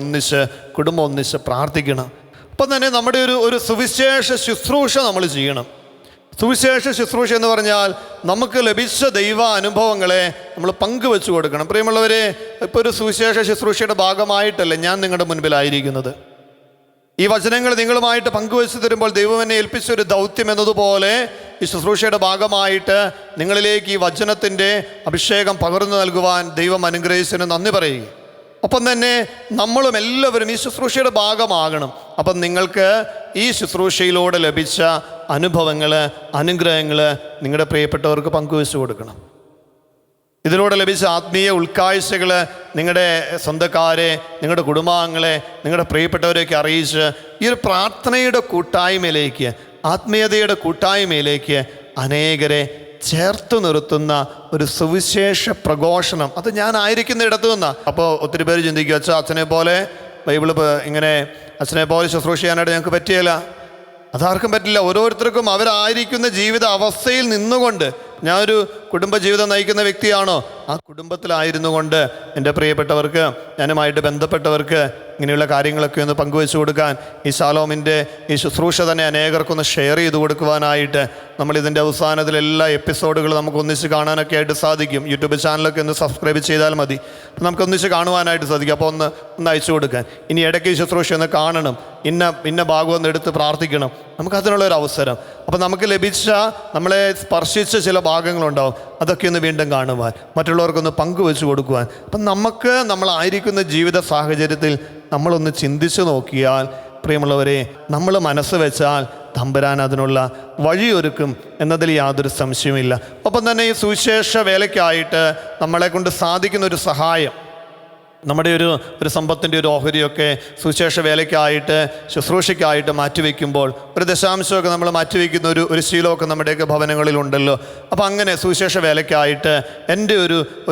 കുടുംബം ഒന്നിച്ച് പ്രാർത്ഥിക്കണം. അപ്പം തന്നെ നമ്മുടെ ഒരു സുവിശേഷ ശുശ്രൂഷ നമ്മൾ ചെയ്യണം. സുവിശേഷ ശുശ്രൂഷ എന്ന് പറഞ്ഞാൽ നമുക്ക് ലഭിച്ച ദൈവ അനുഭവങ്ങളെ നമ്മൾ പങ്കുവെച്ചു കൊടുക്കണം. പ്രിയമുള്ളവരെ, ഇപ്പോൾ ഒരു സുവിശേഷ ശുശ്രൂഷയുടെ ഭാഗമായിട്ടല്ലേ ഞാൻ നിങ്ങളുടെ മുൻപിലായിരിക്കുന്നത്. ഈ വചനങ്ങൾ നിങ്ങളുമായിട്ട് പങ്കുവെച്ച് തരുമ്പോൾ ദൈവം എന്നെ ഏൽപ്പിച്ചൊരു ദൗത്യം എന്നതുപോലെ ഈ ശുശ്രൂഷയുടെ ഭാഗമായിട്ട് നിങ്ങളിലേക്ക് ഈ വചനത്തിൻ്റെ അഭിഷേകം പകർന്നു നൽകുവാൻ ദൈവം അനുഗ്രഹിച്ചതിന് നന്ദി പറയുക. ഒപ്പം തന്നെ നമ്മളും എല്ലാവരും ഈ ശുശ്രൂഷയുടെ ഭാഗമാകണം. അപ്പം നിങ്ങൾക്ക് ഈ ശുശ്രൂഷയിലൂടെ ലഭിച്ച അനുഭവങ്ങൾ, അനുഗ്രഹങ്ങൾ നിങ്ങളുടെ പ്രിയപ്പെട്ടവർക്ക് പങ്കുവെച്ചു കൊടുക്കണം. ഇതിലൂടെ ലഭിച്ച ആത്മീയ ഉൾക്കാഴ്ചകൾ നിങ്ങളുടെ സ്വന്തക്കാരെ, നിങ്ങളുടെ കുടുംബാംഗങ്ങളെ, നിങ്ങളുടെ പ്രിയപ്പെട്ടവരെയൊക്കെ അറിയിച്ച് ഈ ഒരു പ്രാർത്ഥനയുടെ കൂട്ടായ്മയിലേക്ക്, ആത്മീയതയുടെ കൂട്ടായ്മയിലേക്ക് അനേകരെ ചേർത്ത് നിർത്തുന്ന ഒരു സുവിശേഷ പ്രഘോഷണം അത് ഞാനായിരിക്കുന്ന ഇടത്തു നിന്നാണ്. അപ്പോൾ ഒത്തിരി പേര് ചിന്തിക്കും, അച്ഛനെ പോലെ ബൈബിള് ഇങ്ങനെ അച്ഛനെ പോലെ ശുശ്രൂഷ ചെയ്യാനായിട്ട് ഞങ്ങൾക്ക് പറ്റിയില്ല. അതാർക്കും പറ്റില്ല. ഓരോരുത്തർക്കും അവരായിരിക്കുന്ന ജീവിത അവസ്ഥയിൽ നിന്നുകൊണ്ട്, ഞാനൊരു കുടുംബജീവിതം നയിക്കുന്ന വ്യക്തിയാണോ, ആ കുടുംബത്തിലായിരുന്നു കൊണ്ട് എൻ്റെ പ്രിയപ്പെട്ടവർക്ക്, ഞാനുമായിട്ട് ബന്ധപ്പെട്ടവർക്ക് ഇങ്ങനെയുള്ള കാര്യങ്ങളൊക്കെ ഒന്ന് പങ്കുവെച്ചു കൊടുക്കാൻ, ഈ ശാലോമിൻ്റെ ഈ ശുശ്രൂഷ തന്നെ അനേകർക്കൊന്ന് ഷെയർ ചെയ്ത് കൊടുക്കുവാനായിട്ട് നമ്മളിതിൻ്റെ അവസാനത്തിൽ എല്ലാ എപ്പിസോഡുകളും നമുക്ക് ഒന്നിച്ച് കാണാനൊക്കെ ആയിട്ട് സാധിക്കും. യൂട്യൂബ് ചാനലൊക്കെ ഒന്ന് സബ്സ്ക്രൈബ് ചെയ്താൽ മതി, നമുക്ക് ഒന്നിച്ച് കാണുവാനായിട്ട് സാധിക്കും. അപ്പോൾ ഒന്ന് അയച്ചു കൊടുക്കാൻ. ഇനി ഇടയ്ക്ക് ഈ ശുശ്രൂഷ ഒന്ന് കാണണം, ഇന്ന ഭാഗം ഒന്ന് എടുത്ത് പ്രാർത്ഥിക്കണം, നമുക്കതിനുള്ളൊരു അവസരം. അപ്പോൾ നമുക്ക് ലഭിച്ച, നമ്മളെ സ്പർശിച്ച ചില ഭാഗങ്ങളുണ്ടാവും, അതൊക്കെ ഒന്ന് വീണ്ടും കാണുവാൻ, മറ്റുള്ളവർക്കൊന്ന് പങ്കുവെച്ച് കൊടുക്കുവാൻ. അപ്പം നമ്മളായിരിക്കുന്ന ജീവിത സാഹചര്യത്തിൽ നമ്മളൊന്ന് ചിന്തിച്ചു നോക്കിയാൽ, പ്രിയമുള്ളവരെ, നമ്മൾ മനസ്സ് വെച്ചാൽ തമ്പുരാൻ അതിനുള്ള വഴിയൊരുക്കും എന്നതിൽ യാതൊരു സംശയവുമില്ല. ഒപ്പം തന്നെ ഈ സുവിശേഷ വേലയ്ക്കായിട്ട് നമ്മളെ കൊണ്ട് സാധിക്കുന്ന ഒരു സഹായം, നമ്മുടെ ഒരു സമ്പത്തിൻ്റെ ഒരു ഓഹരിയൊക്കെ സുവിശേഷ വേലയ്ക്കായിട്ട്, ശുശ്രൂഷയ്ക്കായിട്ട് മാറ്റിവെക്കുമ്പോൾ ഒരു ദശാംശമൊക്കെ നമ്മൾ മാറ്റിവെക്കുന്ന ഒരു ശീലമൊക്കെ നമ്മുടെയൊക്കെ ഭവനങ്ങളിലുണ്ടല്ലോ. അപ്പോൾ അങ്ങനെ സുവിശേഷ വേലയ്ക്കായിട്ട് എൻ്റെ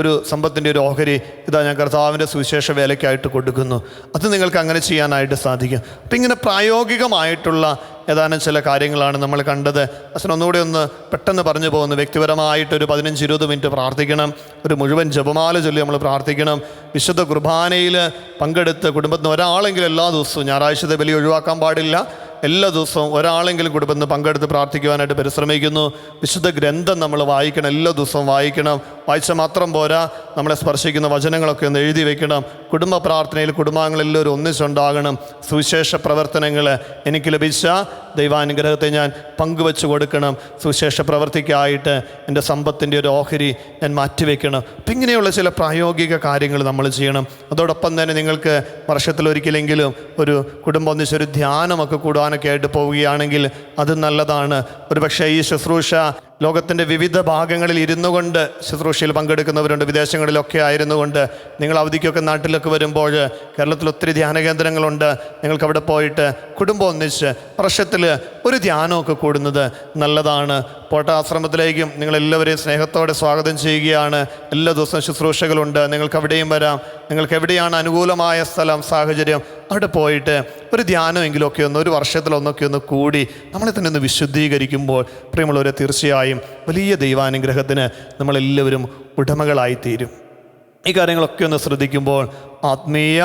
ഒരു സമ്പത്തിൻ്റെ ഒരു ഓഹരി ഇതാ ഞാൻ കർത്താവിൻ്റെ സുവിശേഷ വേലയ്ക്കായിട്ട് കൊടുക്കുന്നു. അത് നിങ്ങൾക്ക് അങ്ങനെ ചെയ്യാനായിട്ട് സാധിക്കും. അപ്പം ഇങ്ങനെ പ്രായോഗികമായിട്ടുള്ള ഏതാനും ചില കാര്യങ്ങളാണ് നമ്മൾ കണ്ടത്. അച്ഛൻ ഒന്നുകൂടെ ഒന്ന് പെട്ടെന്ന് പറഞ്ഞു പോകുന്നു. വ്യക്തിപരമായിട്ടൊരു 15-20 മിനിറ്റ് പ്രാർത്ഥിക്കണം. ഒരു മുഴുവൻ ജപമാല ചൊല്ലി നമ്മൾ പ്രാർത്ഥിക്കണം. വിശുദ്ധ കുർബാനയിൽ പങ്കെടുത്ത് കുടുംബത്തിന് ഒരാളെങ്കിലും എല്ലാ ദിവസവും, ഞായറാഴ്ചത്തെ ബലി ഒഴിവാക്കാൻ പാടില്ല, എല്ലാ ദിവസവും ഒരാളെങ്കിലും കുടുംബത്തിന് പങ്കെടുത്ത് പ്രാർത്ഥിക്കുവാനായിട്ട് പരിശ്രമിക്കുന്നു. വിശുദ്ധ ഗ്രന്ഥം നമ്മൾ വായിക്കണം, എല്ലാ ദിവസവും വായിക്കണം. വായിച്ച മാത്രം പോരാ, നമ്മളെ സ്പർശിക്കുന്ന വചനങ്ങളൊക്കെ ഒന്ന് എഴുതി വെക്കണം. കുടുംബ പ്രാർത്ഥനയിൽ കുടുംബാംഗങ്ങളെല്ലാവരും ഒന്നിച്ചുണ്ടാകണം. സുവിശേഷ പ്രവർത്തനങ്ങൾ, എനിക്ക് ലഭിച്ച ദൈവാനുഗ്രഹത്തെ ഞാൻ പങ്കുവെച്ച് കൊടുക്കണം. സുവിശേഷ പ്രവർത്തിക്കായിട്ട് എൻ്റെ സമ്പത്തിൻ്റെ ഒരു ഓഹരി ഞാൻ മാറ്റിവെക്കണം. അപ്പം ഇങ്ങനെയുള്ള ചില പ്രായോഗിക കാര്യങ്ങൾ നമ്മൾ ചെയ്യണം. അതോടൊപ്പം തന്നെ നിങ്ങൾക്ക് വർഷത്തിലൊരിക്കലെങ്കിലും ഒരു കുടുംബം ഒന്നിച്ചൊരു ധ്യാനമൊക്കെ കൂടാനൊക്കെ ആയിട്ട് പോവുകയാണെങ്കിൽ അത് നല്ലതാണ്. ഒരുപക്ഷെ ഈ ശുശ്രൂഷ ലോകത്തിൻ്റെ വിവിധ ഭാഗങ്ങളിൽ ഇരുന്നു കൊണ്ട് ശുശ്രൂഷയിൽ പങ്കെടുക്കുന്നവരുണ്ട്, വിദേശങ്ങളിലൊക്കെ ആയിരുന്നു കൊണ്ട്. നിങ്ങൾ അവധിക്കൊക്കെ നാട്ടിലൊക്കെ വരുമ്പോൾ കേരളത്തിൽ ഒത്തിരി ധ്യാന കേന്ദ്രങ്ങളുണ്ട്. നിങ്ങൾക്ക് അവിടെ പോയിട്ട് കുടുംബം ഒന്നിച്ച് വർഷത്തിൽ ഒരു ധ്യാനമൊക്കെ കൂടുന്നത് നല്ലതാണ്. പോട്ടാശ്രമത്തിലേക്കും നിങ്ങളെല്ലാവരെയും സ്നേഹത്തോടെ സ്വാഗതം ചെയ്യുകയാണ്. എല്ലാ ദിവസവും ശുശ്രൂഷകളുണ്ട്, നിങ്ങൾക്ക് അവിടെയും വരാം. നിങ്ങൾക്ക് എവിടെയാണ് അനുകൂലമായ സ്ഥലം, സാഹചര്യം, അവിടെ പോയിട്ട് ഒരു ധ്യാനമെങ്കിലുമൊക്കെ ഒരു വർഷത്തിലൊന്നൊക്കെ ഒന്ന് കൂടി നമ്മളെ തന്നെ ഒന്ന് വിശുദ്ധീകരിക്കുമ്പോൾ പ്രിയമുള്ളവരെ, തീർച്ചയായും വലിയ ദൈവാനുഗ്രഹത്തിന് നമ്മളെല്ലാവരും ഉടമകളായിത്തീരും. ഈ കാര്യങ്ങളൊക്കെ ഒന്ന് ശ്രദ്ധിക്കുമ്പോൾ ആത്മീയ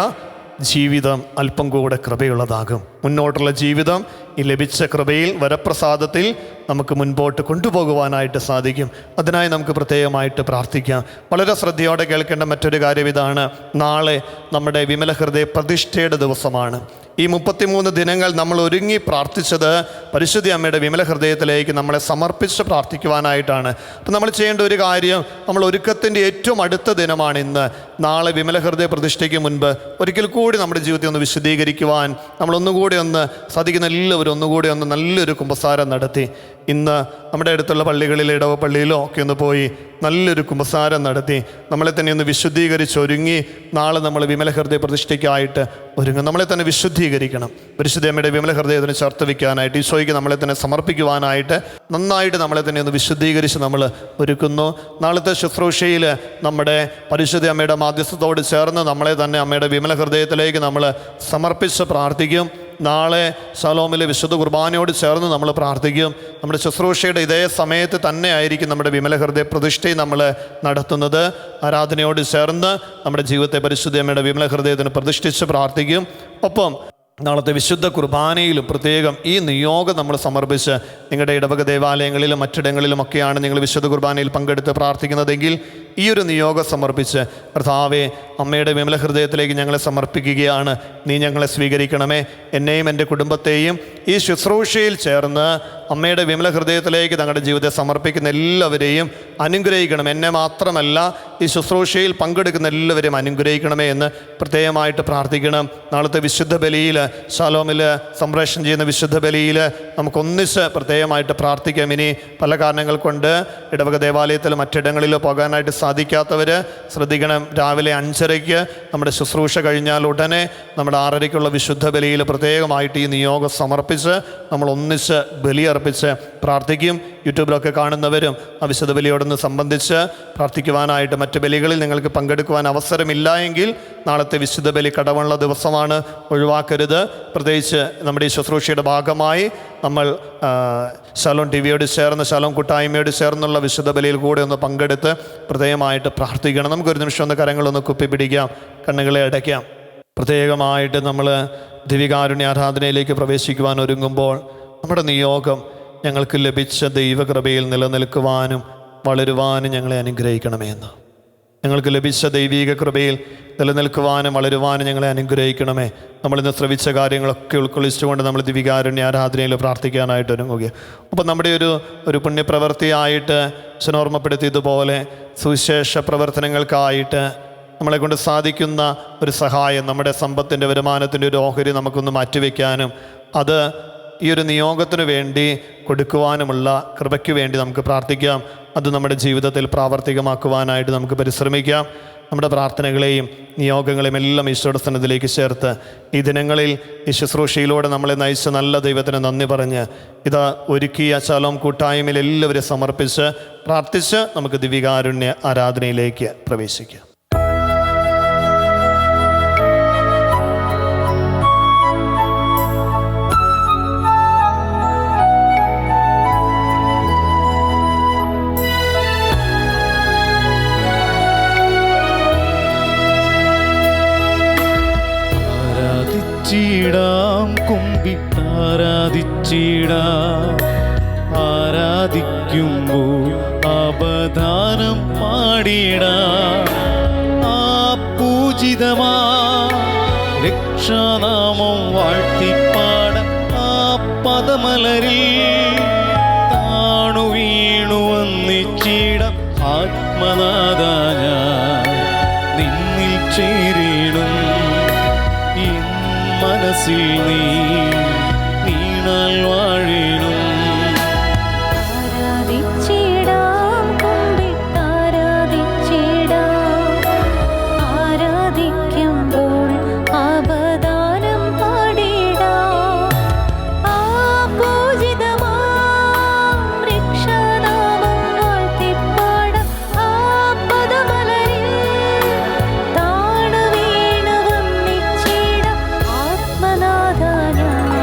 ജീവിതം അല്പം കൂടെ കൃപയുള്ളതാകും. മുന്നോട്ടുള്ള ജീവിതം ഈ ലഭിച്ച കൃപയിൽ, വരപ്രസാദത്തിൽ നമുക്ക് മുൻപോട്ട് കൊണ്ടുപോകുവാനായിട്ട് സാധിക്കും. അതിനായി നമുക്ക് പ്രത്യേകമായിട്ട് പ്രാർത്ഥിക്കാം. വളരെ ശ്രദ്ധയോടെ കേൾക്കേണ്ട മറ്റൊരു കാര്യം ഇതാണ്: നാളെ നമ്മുടെ വിമല ഹൃദയ പ്രതിഷ്ഠയുടെ ദിവസമാണ്. ഈ 33 ദിനങ്ങൾ നമ്മൾ ഒരുങ്ങി പ്രാർത്ഥിച്ചത് പരിശുദ്ധ അമ്മയുടെ വിമല ഹൃദയത്തിലേക്ക് നമ്മളെ സമർപ്പിച്ച് പ്രാർത്ഥിക്കുവാനായിട്ടാണ്. അപ്പം നമ്മൾ ചെയ്യേണ്ട ഒരു കാര്യം, നമ്മൾ ഒരുക്കത്തിൻ്റെ ഏറ്റവും അടുത്ത ദിനമാണ് ഇന്ന്. നാളെ വിമല ഹൃദയ പ്രതിഷ്ഠയ്ക്ക് മുൻപ് ഒരിക്കൽ കൂടി നമ്മുടെ ജീവിതത്തെ ഒന്ന് വിശദീകരിക്കുവാൻ, നമ്മളൊന്നുകൂടി ഒന്ന് സാധിക്കുന്ന എല്ലാവരും ഒന്നുകൂടി ഒന്ന് നല്ലൊരു കുമ്പസാരം നടത്തി ഇന്ന് നമ്മുടെ അടുത്തുള്ള പള്ളികളിൽ, ഇടവ പള്ളിയിലോ ഒക്കെ ഒന്ന് പോയി നല്ലൊരു കുമ്പസാരം നടത്തി നമ്മളെ തന്നെ ഒന്ന് വിശുദ്ധീകരിച്ച് ഒരുങ്ങി നാളെ നമ്മൾ വിമല ഹൃദയ പ്രതിഷ്ഠയ്ക്കായിട്ട് ഒരുങ്ങും. നമ്മളെ തന്നെ വിശുദ്ധീകരിക്കണം. പരിശുദ്ധ അമ്മയുടെ വിമല ഹൃദയത്തിന് ചേർത്ത് വയ്ക്കാനായിട്ട്, ഈശോയ്ക്ക് നമ്മളെ തന്നെ സമർപ്പിക്കുവാനായിട്ട് നന്നായിട്ട് നമ്മളെ തന്നെ ഒന്ന് വിശുദ്ധീകരിച്ച് നമ്മൾ ഒരുക്കുന്നു. നാളത്തെ ശുശ്രൂഷയിൽ നമ്മുടെ പരിശുദ്ധ അമ്മയുടെ മാധ്യസ്ഥത്തോട് ചേർന്ന് നമ്മളെ തന്നെ അമ്മയുടെ വിമല ഹൃദയത്തിലേക്ക് നമ്മൾ സമർപ്പിച്ച് പ്രാർത്ഥിക്കും. നാളെ ശലോമിലെ വിശുദ്ധ കുർബാനയോട് ചേർന്ന് നമ്മൾ പ്രാർത്ഥിക്കും. നമ്മുടെ ശുശ്രൂഷയുടെ ഇതേ സമയത്ത് തന്നെ ആയിരിക്കും നമ്മുടെ വിമല ഹൃദയ പ്രതിഷ്ഠയും നമ്മൾ നടത്തുന്നത്. ആരാധനയോട് ചേർന്ന് നമ്മുടെ ജീവിതത്തെ പരിശുദ്ധ അമ്മയുടെ വിമല ഹൃദയത്തിന് പ്രതിഷ്ഠിച്ച് പ്രാർത്ഥിക്കും. ഒപ്പം നാളത്തെ വിശുദ്ധ കുർബാനയിലും പ്രത്യേകം ഈ നിയോഗം നമ്മൾ സമർപ്പിച്ച്, നിങ്ങളുടെ ഇടവക ദേവാലയങ്ങളിലും മറ്റിടങ്ങളിലുമൊക്കെയാണ് നിങ്ങൾ വിശുദ്ധ കുർബാനയിൽ പങ്കെടുത്ത് പ്രാർത്ഥിക്കുന്നതെങ്കിൽ ഈ ഒരു നിയോഗം സമർപ്പിച്ച്, കർത്താവേ, അമ്മയുടെ വിമല ഹൃദയത്തിലേക്ക് ഞങ്ങളെ സമർപ്പിക്കുകയാണ്, നീ ഞങ്ങളെ സ്വീകരിക്കണമേ, എന്നെയും എൻ്റെ കുടുംബത്തെയും ഈ ശുശ്രൂഷയിൽ ചേർന്ന് അമ്മയുടെ വിമല ഹൃദയത്തിലേക്ക് തങ്ങളുടെ ജീവിതത്തെ സമർപ്പിക്കുന്ന എല്ലാവരെയും അനുഗ്രഹിക്കണം. എന്നെ മാത്രമല്ല, ഈ ശുശ്രൂഷയിൽ പങ്കെടുക്കുന്ന എല്ലാവരെയും അനുഗ്രഹിക്കണമേ എന്ന് പ്രത്യേകമായിട്ട് പ്രാർത്ഥിക്കണം. നാളത്തെ വിശുദ്ധ ബലിയിൽ, ശലോമിൽ സംപ്രേഷണം ചെയ്യുന്ന വിശുദ്ധ ബലിയിൽ നമുക്കൊന്നിച്ച് പ്രത്യേകമായിട്ട് പ്രാർത്ഥിക്കാം. ഇനി പല കാരണങ്ങൾ കൊണ്ട് ഇടവക ദേവാലയത്തിലും മറ്റിടങ്ങളിലോ പോകാനായിട്ട് സാധിക്കാത്തവർ ശ്രദ്ധിക്കണം. രാവിലെ 5:30 നമ്മുടെ ശുശ്രൂഷ കഴിഞ്ഞാൽ ഉടനെ നമ്മുടെ 6:30 വിശുദ്ധ ബലിയിൽ പ്രത്യേകമായിട്ട് ഈ നിയോഗം സമർപ്പിച്ച് നമ്മൾ ഒന്നിച്ച് ബലിയർപ്പിച്ച് പ്രാർത്ഥിക്കും. യൂട്യൂബിലൊക്കെ കാണുന്നവരും ആ വിശുദ്ധ ബലിയോടൊന്ന് സംബന്ധിച്ച് പ്രാർത്ഥിക്കുവാനായിട്ട്, മറ്റ് ബലികളിൽ നിങ്ങൾക്ക് പങ്കെടുക്കുവാൻ അവസരമില്ല എങ്കിൽ നാളത്തെ വിശുദ്ധ ബലി കടമുള്ള ദിവസമാണ്, ഒഴിവാക്കരുത്. പ്രത്യേകിച്ച് നമ്മുടെ ഈ ശുശ്രൂഷയുടെ ഭാഗമായി നമ്മൾ ശലോം ടിവിയോട് ചേർന്ന്, ശലോം കൂട്ടായ്മയോട് ചേർന്നുള്ള വിശുദ്ധ ബലിയിൽ കൂടെ ഒന്ന് പങ്കെടുത്ത് പ്രത്യേകമായിട്ട് പ്രാർത്ഥിക്കണം. നമുക്കൊരു നിമിഷം ഒന്ന് കരങ്ങളൊന്ന് കുപ്പിപ്പിടിക്കാം, കണ്ണുകളെ അടയ്ക്കാം. പ്രത്യേകമായിട്ട് നമ്മൾ ദിവികാരുണ്യ ആരാധനയിലേക്ക് പ്രവേശിക്കുവാൻ ഒരുങ്ങുമ്പോൾ നമ്മുടെ നിയോഗം ഞങ്ങൾക്ക് ലഭിച്ച ദൈവകൃപയിൽ നിലനിൽക്കുവാനും വളരുവാനും ഞങ്ങളെ അനുഗ്രഹിക്കണമേ എന്ന്. ഞങ്ങൾക്ക് ലഭിച്ച ദൈവീക കൃപയിൽ നിലനിൽക്കുവാനും വളരുവാനും ഞങ്ങളെ അനുഗ്രഹിക്കണമേ. നമ്മളിന്ന് ശ്രവിച്ച കാര്യങ്ങളൊക്കെ ഉൾക്കൊള്ളിച്ചുകൊണ്ട് നമ്മൾ ദിവികാരുണ്യ ആരാധനയിൽ പ്രാർത്ഥിക്കാനായിട്ട് ഒരുങ്ങുകയാണ്. അപ്പം നമ്മുടെ ഒരു പുണ്യപ്രവൃത്തിയായിട്ട് ഓർമ്മപ്പെടുത്തിയതുപോലെ സുവിശേഷ പ്രവർത്തനങ്ങൾക്കായിട്ട് നമ്മളെ കൊണ്ട് സാധിക്കുന്ന ഒരു സഹായം, നമ്മുടെ സമ്പത്തിൻ്റെ വരുമാനത്തിൻ്റെ ഒരു ഓഹരി നമുക്കൊന്ന് മാറ്റിവെക്കാനും അത് ഈ ഒരു നിയോഗത്തിന് വേണ്ടി കൊടുക്കുവാനുമുള്ള കൃപയ്ക്ക് വേണ്ടി നമുക്ക് പ്രാർത്ഥിക്കാം. അത് നമ്മുടെ ജീവിതത്തിൽ പ്രാവർത്തികമാക്കുവാനായിട്ട് നമുക്ക് പരിശ്രമിക്കാം. നമ്മുടെ പ്രാർത്ഥനകളെയും നിയോഗങ്ങളെയും എല്ലാം ഈശോയുടെ സന്നിധിയിലേക്ക് ചേർത്ത് ഈ ദിനങ്ങളിൽ ഈ ശുശ്രൂഷയിലൂടെ നമ്മളെ നയിച്ച നല്ല ദൈവത്തിന് നന്ദി പറഞ്ഞ് ഇതാ ഒരുക്കിയ ശലോം കൂട്ടായ്മയിൽ എല്ലാവരെയും സമർപ്പിച്ച് പ്രാർത്ഥിച്ച് നമുക്ക് ദിവികാരുണ്യ ആരാധനയിലേക്ക് പ്രവേശിക്കാം. ആരാധിക്കുമ്പോൾ അപദാനം പാടിടാം. ആ പൂജിതമാ രക്ഷാനാമം വാഴ്ത്തിപ്പാടാം. ആ പദമലരിൽ താണു വീണു വന്നിച്ചിടാം. ആത്മനാഥ ഞാൻ നിന്നിൽ ചേരിടും. മനസ്സിൽ നീ വീണാൽ വാഴിടും. Yeah.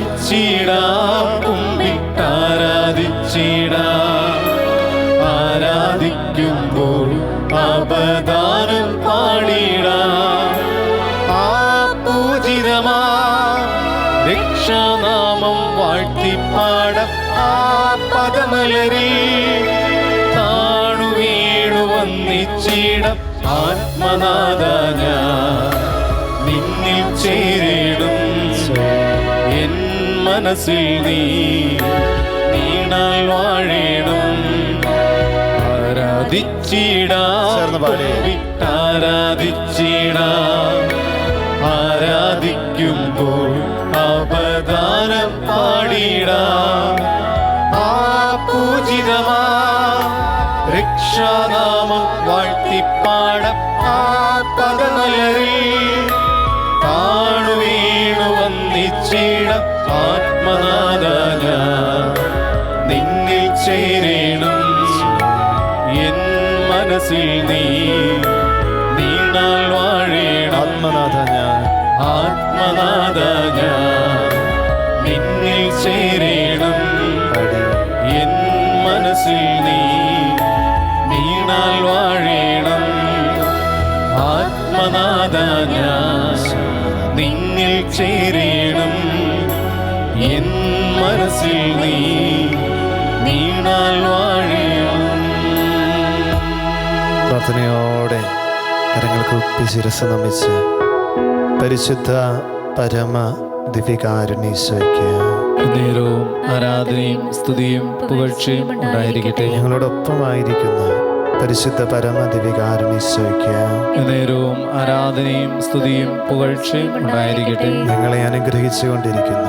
സ്തുതിച്ചിടാം, കുമ്പിട്ടാരാധിച്ചിടാം. ആരാധിക്കുമ്പോൾ അപദാനം പാടിടാം. ആ പൂജിതമാ രക്ഷാനാമം വാഴ്ത്തിപ്പാടം. ആ പദമലരിൽ താണു വീണു വന്നിച്ചിടം. ആത്മനാഥ ഞാൻ നിന്നിൽ ചേരിടും. എൻ മനസ്സിൽ നീ നീണാൽ വാഴേണം. ആരാധിച്ചിടാം, ആരാധിച്ചിടാം. ആരാധിക്കുമ്പോൾ അപദാനം പാടിടാം. ആ പൂജിതമാ രക്ഷാനാമം വാഴ്ത്തിപ്പാടം. ആ പദമലരിൽ താണു വീണു വന്നിച്ചിടം. ആത്മനാഥ ഞാൻ നിന്നിൽ ചേരണം. എൻ മനസ്സിൽ നീ നീണാൽ വാഴേണം. ആത്മനാഥ ഞാൻ, ആത്മനാഥ ഞാൻ നിന്നിൽ ചേരണം. എൻ മനസ്സിൽ നീ നീണാൽ വാഴേണം. ആത്മനാഥ ഞാൻ നിന്നിൽ ചേരണം. എൻ മനസ്സിൽ നീ നീണാൽ വാഴേണം. പ്രാർത്ഥനയോടെ കരങ്ങൾ കുപ്പി ശിരസ് നമിച്ച് പരിശുദ്ധ പരമ ദിവ്യകാരുണ്യീശോയ്ക്ക് നേരവും ആരാധനയും സ്തുതിയും പുകഴ്ചയും ഉണ്ടായിരിക്കട്ടെ. ഞങ്ങളോടൊപ്പമായിരിക്കുന്ന പരിശുദ്ധ പരമ ദിവ്യകാരുണ്യീശോയ്ക്ക് നേരവും ആരാധനയും സ്തുതിയും പുകഴ്ചയും ഉണ്ടായിരിക്കട്ടെ. ഞങ്ങളെ അനുഗ്രഹിച്ചു കൊണ്ടിരിക്കുന്ന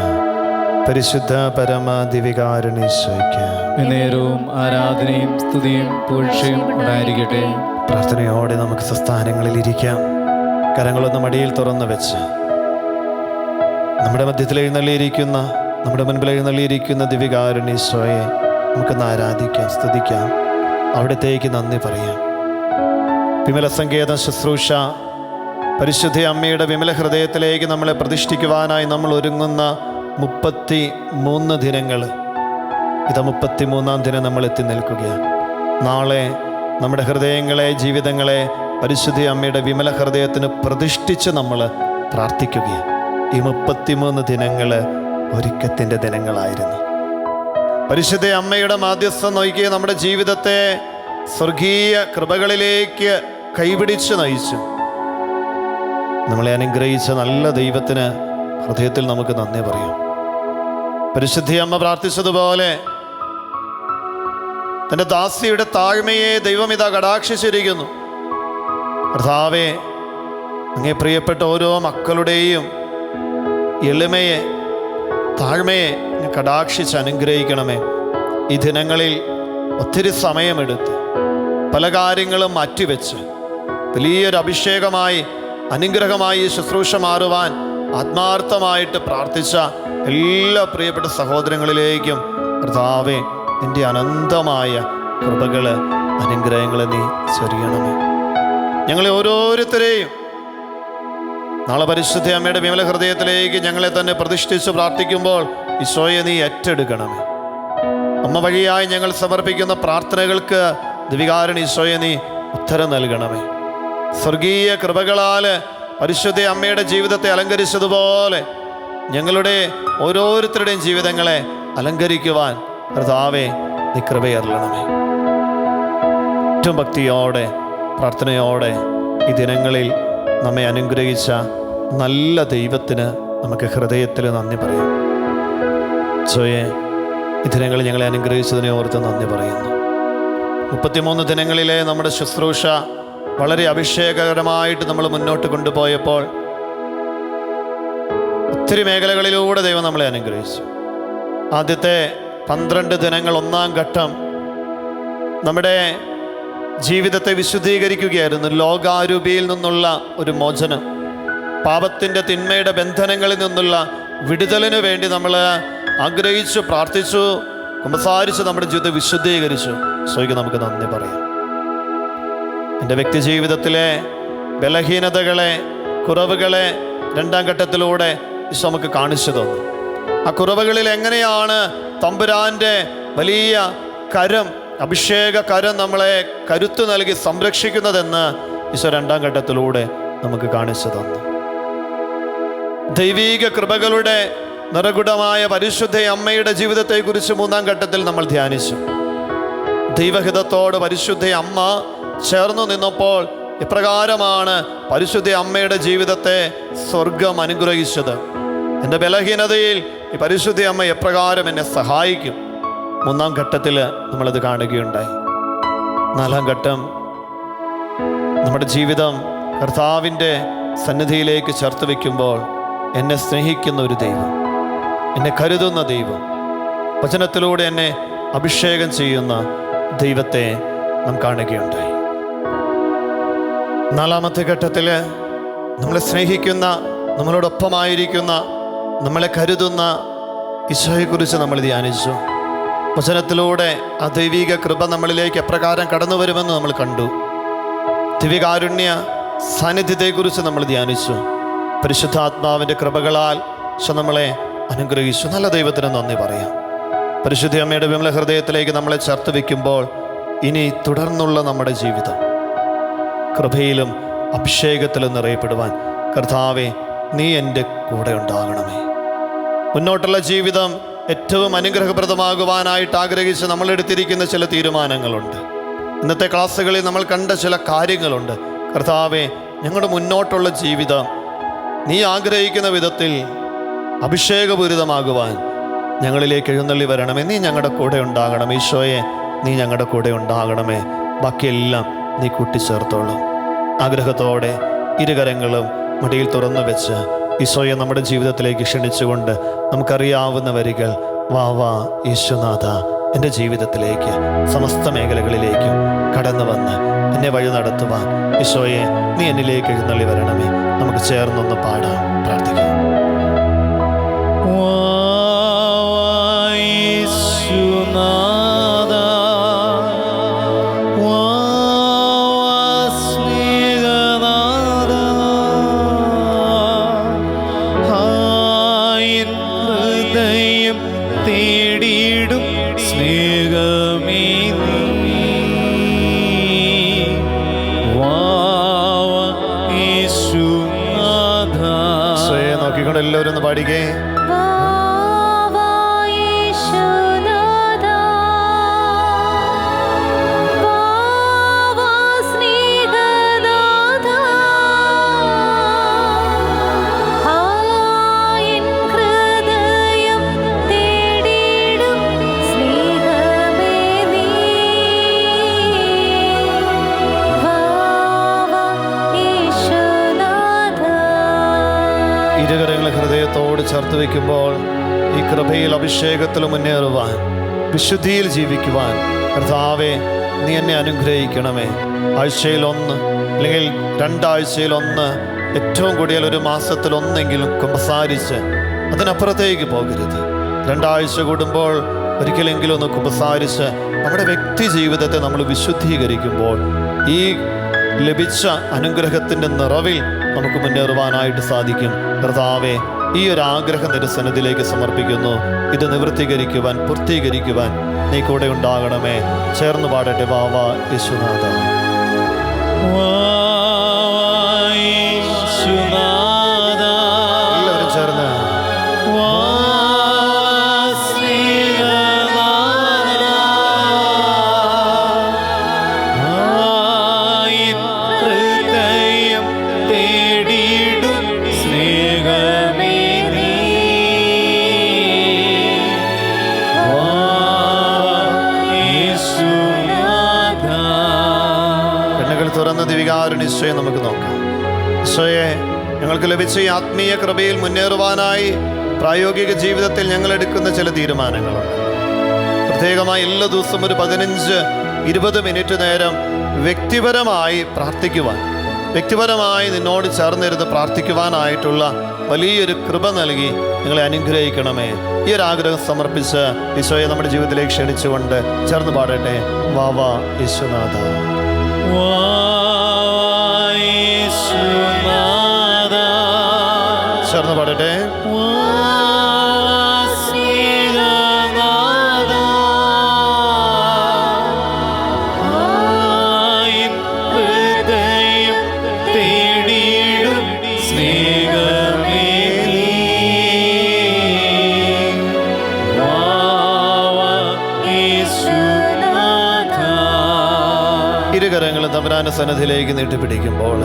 പരിശുദ്ധ പരമ ദിവ്യകാരുണ്യീശോയ്ക്ക് നേരവും ആരാധനയും സ്തുതിയും പുകഴ്ചയും ഉണ്ടായിരിക്കട്ടെ. പ്രാർത്ഥനയോടെ നമുക്ക് സ്വസ്ഥാനങ്ങളിൽ ഇരിക്കാം. കരങ്ങളൊന്ന് മടിയിൽ തുറന്നു വെച്ച് നമ്മുടെ മധ്യത്തിൽ എഴുന്നള്ളിയിരിക്കുന്ന, നമ്മുടെ മുൻപിൽ എഴുന്നള്ളിയിരിക്കുന്ന ദിവ്യകാരുണ്യീശോയെ നമുക്കൊന്ന് ആരാധിക്കാം, സ്തുതിക്കാം, അവിടത്തേക്ക് നന്ദി പറയാം. വിമല സങ്കേതം ശുശ്രൂഷ പരിശുദ്ധ അമ്മയുടെ വിമല ഹൃദയത്തിലേക്ക് നമ്മളെ പ്രതിഷ്ഠിക്കുവാനായി നമ്മൾ ഒരുങ്ങുന്ന 33 ദിനങ്ങൾ. ഇത് 33-ാം ദിനം നമ്മൾ എത്തി നിൽക്കുകയാണ്. നാളെ നമ്മുടെ ഹൃദയങ്ങളെ, ജീവിതങ്ങളെ പരിശുദ്ധ അമ്മയുടെ വിമല ഹൃദയത്തിന് പ്രതിഷ്ഠിച്ച് നമ്മൾ പ്രാർത്ഥിക്കുകയാണ്. ഈ 33 ദിനങ്ങൾ ഒരുക്കത്തിൻ്റെ ദിനങ്ങളായിരുന്നു. പരിശുദ്ധ അമ്മയുടെ മാധ്യസ്ഥം നോക്കിയ നമ്മുടെ ജീവിതത്തെ സ്വർഗീയ കൃപകളിലേക്ക് കൈപിടിച്ച് നയിച്ചു. നമ്മളെ അനുഗ്രഹിച്ച നല്ല ദൈവത്തിന് ഹൃദയത്തിൽ നമുക്ക് നന്ദി പറയാം. പരിശുദ്ധ അമ്മ പ്രാർത്ഥിച്ചതുപോലെ തൻ്റെ ദാസിയുടെ താഴ്മയെ ദൈവം ഇതാ കടാക്ഷിച്ചിരിക്കുന്നു. കർത്താവേ, അങ്ങേ പ്രിയപ്പെട്ട ഓരോ മക്കളുടെയും എളിമയെ, താഴ്മയെ കടാക്ഷിച്ച് അനുഗ്രഹിക്കണമേ. ഈ ദിനങ്ങളിൽ ഒത്തിരി സമയമെടുത്ത് പല കാര്യങ്ങളും മാറ്റിവെച്ച് വലിയൊരു അഭിഷേകമായി, അനുഗ്രഹമായി ശുശ്രൂഷ മാറുവാൻ ആത്മാർത്ഥമായിട്ട് പ്രാർത്ഥിച്ച എല്ലാ പ്രിയപ്പെട്ട സഹോദരങ്ങളിലേക്കും കർത്താവേ, നിൻ്റെ അനന്തമായ കൃപകൾ, അനുഗ്രഹങ്ങൾ നീ ചൊരിയണമേ. ഞങ്ങളെ ഓരോരുത്തരെയും നാളെ പരിശുദ്ധ അമ്മയുടെ വിമല ഹൃദയത്തിലേക്ക് ഞങ്ങളെ തന്നെ പ്രതിഷ്ഠിച്ച് പ്രാർത്ഥിക്കുമ്പോൾ ഈശോയെ നീ ഏറ്റെടുക്കണമേ. അമ്മ വഴിയായി ഞങ്ങൾ സമർപ്പിക്കുന്ന പ്രാർത്ഥനകൾക്ക് ദിവ്യകാരുണ്യ ഈശോയെ നീ ഉത്തരം നൽകണമേ. സ്വർഗീയ കൃപകളാൽ പരിശുദ്ധ അമ്മയുടെ ജീവിതത്തെ അലങ്കരിച്ചതുപോലെ ഞങ്ങളുടെ ഓരോരുത്തരുടെയും ജീവിതങ്ങളെ അലങ്കരിക്കുവാൻ കർത്താവേ നീ കൃപയരുളണമേ. ഏറ്റവും ഭക്തിയോടെ, പ്രാർത്ഥനയോടെ ഈ ദിനങ്ങളിൽ നമ്മെ അനുഗ്രഹിച്ച നല്ല ദൈവത്തിന് നമുക്ക് ഹൃദയത്തിൽ നന്ദി പറയാം. ഈശോയെ, ഈ ദിനങ്ങളിൽ ഞങ്ങളെ അനുഗ്രഹിച്ചതിനെ ഓർത്ത് നന്ദി പറയുന്നു. 33 ദിനങ്ങളിലെ നമ്മുടെ ശുശ്രൂഷ വളരെ അഭിഷേകകരമായിട്ട് നമ്മൾ മുന്നോട്ട് കൊണ്ടുപോയപ്പോൾ ഒത്തിരി മേഖലകളിലൂടെ ദൈവം നമ്മളെ അനുഗ്രഹിച്ചു. ആദ്യത്തെ 12 ദിനങ്ങൾ, 1-ാം ഘട്ടം നമ്മുടെ ജീവിതത്തെ വിശുദ്ധീകരിക്കുകയായിരുന്നു. ലോകാരൂപിയിൽ നിന്നുള്ള ഒരു മോചനം, പാപത്തിൻ്റെ, തിന്മയുടെ ബന്ധനങ്ങളിൽ നിന്നുള്ള വിടുതലിന് വേണ്ടി നമ്മൾ ആഗ്രഹിച്ചു, പ്രാർത്ഥിച്ചു, കുമ്പസാരിച്ച് നമ്മുടെ ജീവിതത്തെ വിശുദ്ധീകരിച്ചു. ഈശോയ്ക്ക് നമുക്ക് നന്ദി പറയാം. എൻ്റെ വ്യക്തി ജീവിതത്തിലെ ബലഹീനതകളെ, കുറവുകളെ 2-ാം ഘട്ടത്തിലൂടെ ഈശോ നമുക്ക് കാണിച്ചു തന്നു. ആ കുറവുകളിൽ എങ്ങനെയാണ് തമ്പുരാൻ്റെ വലിയ കരം, അഭിഷേക കരം നമ്മളെ കരുത്ത് നൽകി സംരക്ഷിക്കുന്നതെന്ന് ഈശോ രണ്ടാം ഘട്ടത്തിലൂടെ നമുക്ക് കാണിച്ചു തന്നു. ദൈവീക കൃപകളുടെ നിറകുടമായ പരിശുദ്ധ അമ്മയുടെ ജീവിതത്തെക്കുറിച്ച് മൂന്നാം ഘട്ടത്തിൽ നമ്മൾ ധ്യാനിച്ചു. ദൈവഹിതത്തോട് പരിശുദ്ധ അമ്മ ചേർന്നു നിന്നപ്പോൾ ഇപ്രകാരമാണ് പരിശുദ്ധ അമ്മയുടെ ജീവിതത്തെ സ്വർഗം അനുഗ്രഹിച്ചത്. എൻ്റെ ബലഹീനതയിൽ ഈ പരിശുദ്ധ അമ്മ എപ്രകാരം എന്നെ സഹായിക്കും. മൂന്നാം ഘട്ടത്തിൽ നമ്മളത് കാണുകയുണ്ടായി. നാലാം ഘട്ടം, നമ്മുടെ ജീവിതം കർത്താവിൻ്റെ സന്നിധിയിലേക്ക് ചേർത്ത് വയ്ക്കുമ്പോൾ എന്നെ സ്നേഹിക്കുന്ന ഒരു ദൈവം, എന്നെ കരുതുന്ന ദൈവം, വചനത്തിലൂടെ എന്നെ അഭിഷേകം ചെയ്യുന്ന ദൈവത്തെ നാം കാണുകയുണ്ടായി. നാലാമത്തെ ഘട്ടത്തിൽ നമ്മളെ സ്നേഹിക്കുന്ന, നമ്മളോടൊപ്പമായിരിക്കുന്ന, നമ്മളെ കരുതുന്ന ഈശോയെക്കുറിച്ച് നമ്മൾ ധ്യാനിച്ചു. വചനത്തിലൂടെ ആ ദൈവിക കൃപ നമ്മളിലേക്ക് എപ്രകാരം കടന്നു വരുമെന്ന് നമ്മൾ കണ്ടു. ദിവ്യകാരുണ്യ സാന്നിധ്യത്തെക്കുറിച്ച് നമ്മൾ ധ്യാനിച്ചു. പരിശുദ്ധാത്മാവിൻ്റെ കൃപകളാൽ നമ്മളെ അനുഗ്രഹിച്ചു. നല്ല ദൈവത്തിന് നന്ദി പറയാം. പരിശുദ്ധ അമ്മയുടെ വിമല ഹൃദയത്തിലേക്ക് നമ്മളെ ചേർത്ത് വയ്ക്കുമ്പോൾ ഇനി തുടർന്നുള്ള നമ്മുടെ ജീവിതം കൃപയിലും അഭിഷേകത്തിലും നിറയപ്പെടുവാൻ കർത്താവേ, നീ എൻ്റെ കൂടെ ഉണ്ടാകണമേ. മുന്നോട്ടുള്ള ജീവിതം ഏറ്റവും അനുഗ്രഹപ്രദമാകുവാനായിട്ട് ആഗ്രഹിച്ച് നമ്മളെടുത്തിരിക്കുന്ന ചില തീരുമാനങ്ങളുണ്ട്. ഇന്നത്തെ ക്ലാസ്സുകളിൽ നമ്മൾ കണ്ട ചില കാര്യങ്ങളുണ്ട്. കർത്താവേ, ഞങ്ങളുടെ മുന്നോട്ടുള്ള ജീവിതം നീ ആഗ്രഹിക്കുന്ന വിധത്തിൽ അഭിഷേകപൂരിതമാകുവാൻ ഞങ്ങളിലേക്ക് എഴുന്നള്ളി വരണമേ. നീ ഞങ്ങളുടെ കൂടെ ഉണ്ടാകണമേ. ഈശോയെ, നീ ഞങ്ങളുടെ കൂടെ ഉണ്ടാകണമേ. ബാക്കിയെല്ലാം നീ കൂട്ടിച്ചേർത്തോളും. ആഗ്രഹത്തോടെ ഇരുകരങ്ങളും മടിയിൽ തുറന്നു വെച്ച് ഈശോയെ നമ്മുടെ ജീവിതത്തിലേക്ക് ക്ഷണിച്ചുകൊണ്ട് നമുക്കറിയാവുന്ന വരികൾ, വാ വാ യേശുനാഥ, എൻ്റെ ജീവിതത്തിലേക്ക് സമസ്ത മേഖലകളിലേക്കും കടന്നു വന്ന് എന്നെ വഴി നടത്തുവാൻ ഈശോയെ നീ എന്നിലേക്ക് എഴുന്നള്ളി വരണമേ. നമുക്ക് ചേർന്നൊന്ന് പാടാം, പ്രാർത്ഥിക്കാം. എല്ലാവരും ഒന്ന് പാടിക്കേ. ഇരുകരങ്ങളെ ഹൃദയത്തോട് ചേർത്ത് വയ്ക്കുമ്പോൾ ഈ കൃപയിൽ അഭിഷേകത്തിൽ മുന്നേറുവാൻ, വിശുദ്ധിയിൽ ജീവിക്കുവാൻ കർത്താവേ, നീ എന്നെ അനുഗ്രഹിക്കണമേ. ആഴ്ചയിൽ 1 അല്ലെങ്കിൽ 2 ആഴ്ചയിൽ 1, ഏറ്റവും കൂടിയാൽ ഒരു മാസത്തിൽ 1 കുമ്പസാരിച്ച് അതിനപ്പുറത്തേക്ക് പോകരുത്. 2 ആഴ്ച കൂടുമ്പോൾ ഒരിക്കലെങ്കിലും ഒന്ന് കുമ്പസാരിച്ച് നമ്മുടെ വ്യക്തി ജീവിതത്തെ നമ്മൾ വിശുദ്ധീകരിക്കുമ്പോൾ ഈ ലഭിച്ച അനുഗ്രഹത്തിൻ്റെ നിറവിൽ നമുക്ക് മുന്നേറുവാനായിട്ട് സാധിക്കും. കർത്താവേ, ഈ ഒരു ആഗ്രഹം നിരസനത്തിലേക്ക് സമർപ്പിക്കുന്നു. ഇത് നിവൃത്തീകരിക്കുവാൻ, പൂർത്തീകരിക്കുവാൻ നീ കൂടെ ഉണ്ടാകണമേ. ചേർന്ന് പാടട്ടെ, വാ വാ യേശുനാഥ. എല്ലാവരും ചേർന്ന് ഈശോയെ നമുക്ക് നോക്കാം. ഈശോയെ, ഞങ്ങൾക്ക് ലഭിച്ച ഈ ആത്മീയ കൃപയിൽ മുന്നേറുവാനായി പ്രായോഗിക ജീവിതത്തിൽ ഞങ്ങൾ എടുക്കുന്ന ചില തീരുമാനങ്ങളുണ്ട്. പ്രത്യേകമായി എല്ലാ ദിവസവും ഒരു 15-20 മിനിറ്റ് നേരം വ്യക്തിപരമായി പ്രാർത്ഥിക്കുവാൻ, വ്യക്തിപരമായി നിന്നോട് ചേർന്നിരുന്ന് പ്രാർത്ഥിക്കുവാനായിട്ടുള്ള വലിയൊരു കൃപ നൽകി നിങ്ങളെ അനുഗ്രഹിക്കണമേ. ഈ ഒരു ആഗ്രഹം സമർപ്പിച്ച് ഈശോയെ നമ്മുടെ ജീവിതത്തിലേക്ക് ക്ഷണിച്ചുകൊണ്ട് ചേർന്ന് പാടട്ടെ, വാ വാ യേശുനാഥ. ചേർന്ന് പാടട്ടെ. തമ്പുരാന്റെ സന്നിധിയിലേക്ക് നീട്ടിപ്പിടിക്കുമ്പോൾ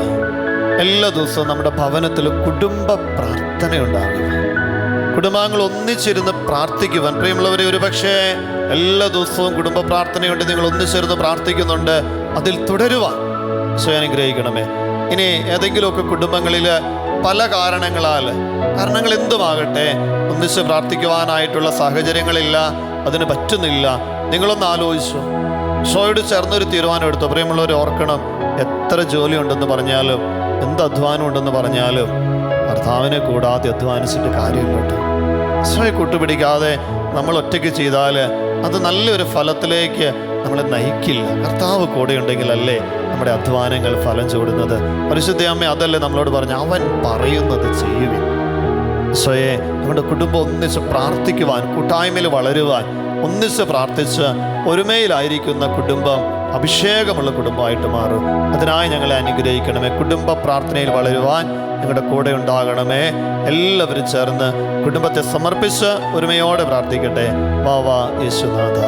എല്ലാ ദിവസവും നമ്മുടെ ഭവനത്തിൽ കുടുംബ പ്രാർത്ഥന ഉണ്ടാകും. കുടുംബാംഗങ്ങൾ ഒന്നിച്ചിരുന്ന് പ്രാർത്ഥിക്കുവാൻ. പ്രിയമുള്ളവരെ, ഒരുപക്ഷെ എല്ലാ ദിവസവും കുടുംബ പ്രാർത്ഥനയുണ്ട്, നിങ്ങൾ ഒന്നിച്ചിരുന്ന് പ്രാർത്ഥിക്കുന്നുണ്ട്, അതിൽ തുടരുവാൻ ഈശോയെ അനുഗ്രഹിക്കണമേ. ഇനി ഏതെങ്കിലുമൊക്കെ കുടുംബങ്ങളിൽ പല കാരണങ്ങൾ എന്തുമാകട്ടെ ഒന്നിച്ച് പ്രാർത്ഥിക്കുവാനായിട്ടുള്ള സാഹചര്യങ്ങളില്ല, അതിന് പറ്റുന്നില്ല, നിങ്ങളൊന്ന് ആലോചിച്ചു ഈശോയോട് ചേർന്നൊരു തീരുമാനം എടുത്തു. പ്രിയമുള്ളവർ ഓർക്കണം, എത്ര ജോലി ഉണ്ടെന്ന് പറഞ്ഞാലും എന്ത് അധ്വാനം ഉണ്ടെന്ന് പറഞ്ഞാലും കർത്താവിനെ കൂടാതെ അധ്വാനിച്ചിട്ട് കാര്യമില്ല കേട്ടോ. ഈശോയെ കൂട്ടുപിടിക്കാതെ നമ്മൾ ഒറ്റയ്ക്ക് ചെയ്താൽ അത് നല്ലൊരു ഫലത്തിലേക്ക് നമ്മളെ നയിക്കില്ല. കർത്താവ് കൂടെ ഉണ്ടെങ്കിലല്ലേ നമ്മുടെ അധ്വാനങ്ങൾ ഫലം ചൂടുന്നത്. പരിശുദ്ധ അമ്മ അതല്ലേ നമ്മളോട് പറഞ്ഞു, അവൻ പറയുന്നത് ചെയ്യുവിൻ. ഈശോയെ, നമ്മുടെ കുടുംബം ഒന്നിച്ച് പ്രാർത്ഥിക്കുവാൻ, കൂട്ടായ്മയിൽ വളരുവാൻ, ഒന്നിച്ച് പ്രാർത്ഥിച്ച് ഒരുമയിലായിരിക്കുന്ന കുടുംബം അഭിഷേകമുള്ള കുടുംബമായിട്ട് മാറും. അതിനായി ഞങ്ങളെ അനുഗ്രഹിക്കണമേ. കുടുംബ പ്രാർത്ഥനയിൽ വളരുവാൻ ഞങ്ങളുടെ കൂടെ ഉണ്ടാകണമേ. എല്ലാവരും ചേർന്ന് കുടുംബത്തെ സമർപ്പിച്ച് ഒരുമയോടെ പ്രാർത്ഥിക്കട്ടെ. വാ യേശുനാഥ.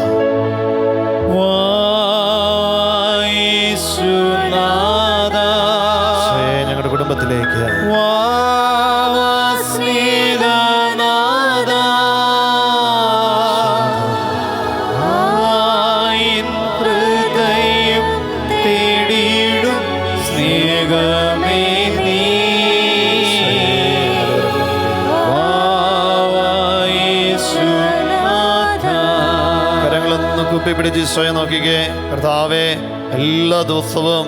ഞങ്ങളുടെ കുടുംബത്തിലേക്ക് പിടിച്ച് ഈശോയെ നോക്കിക്കേ. കർത്താവേ, എല്ലാ ദിവസവും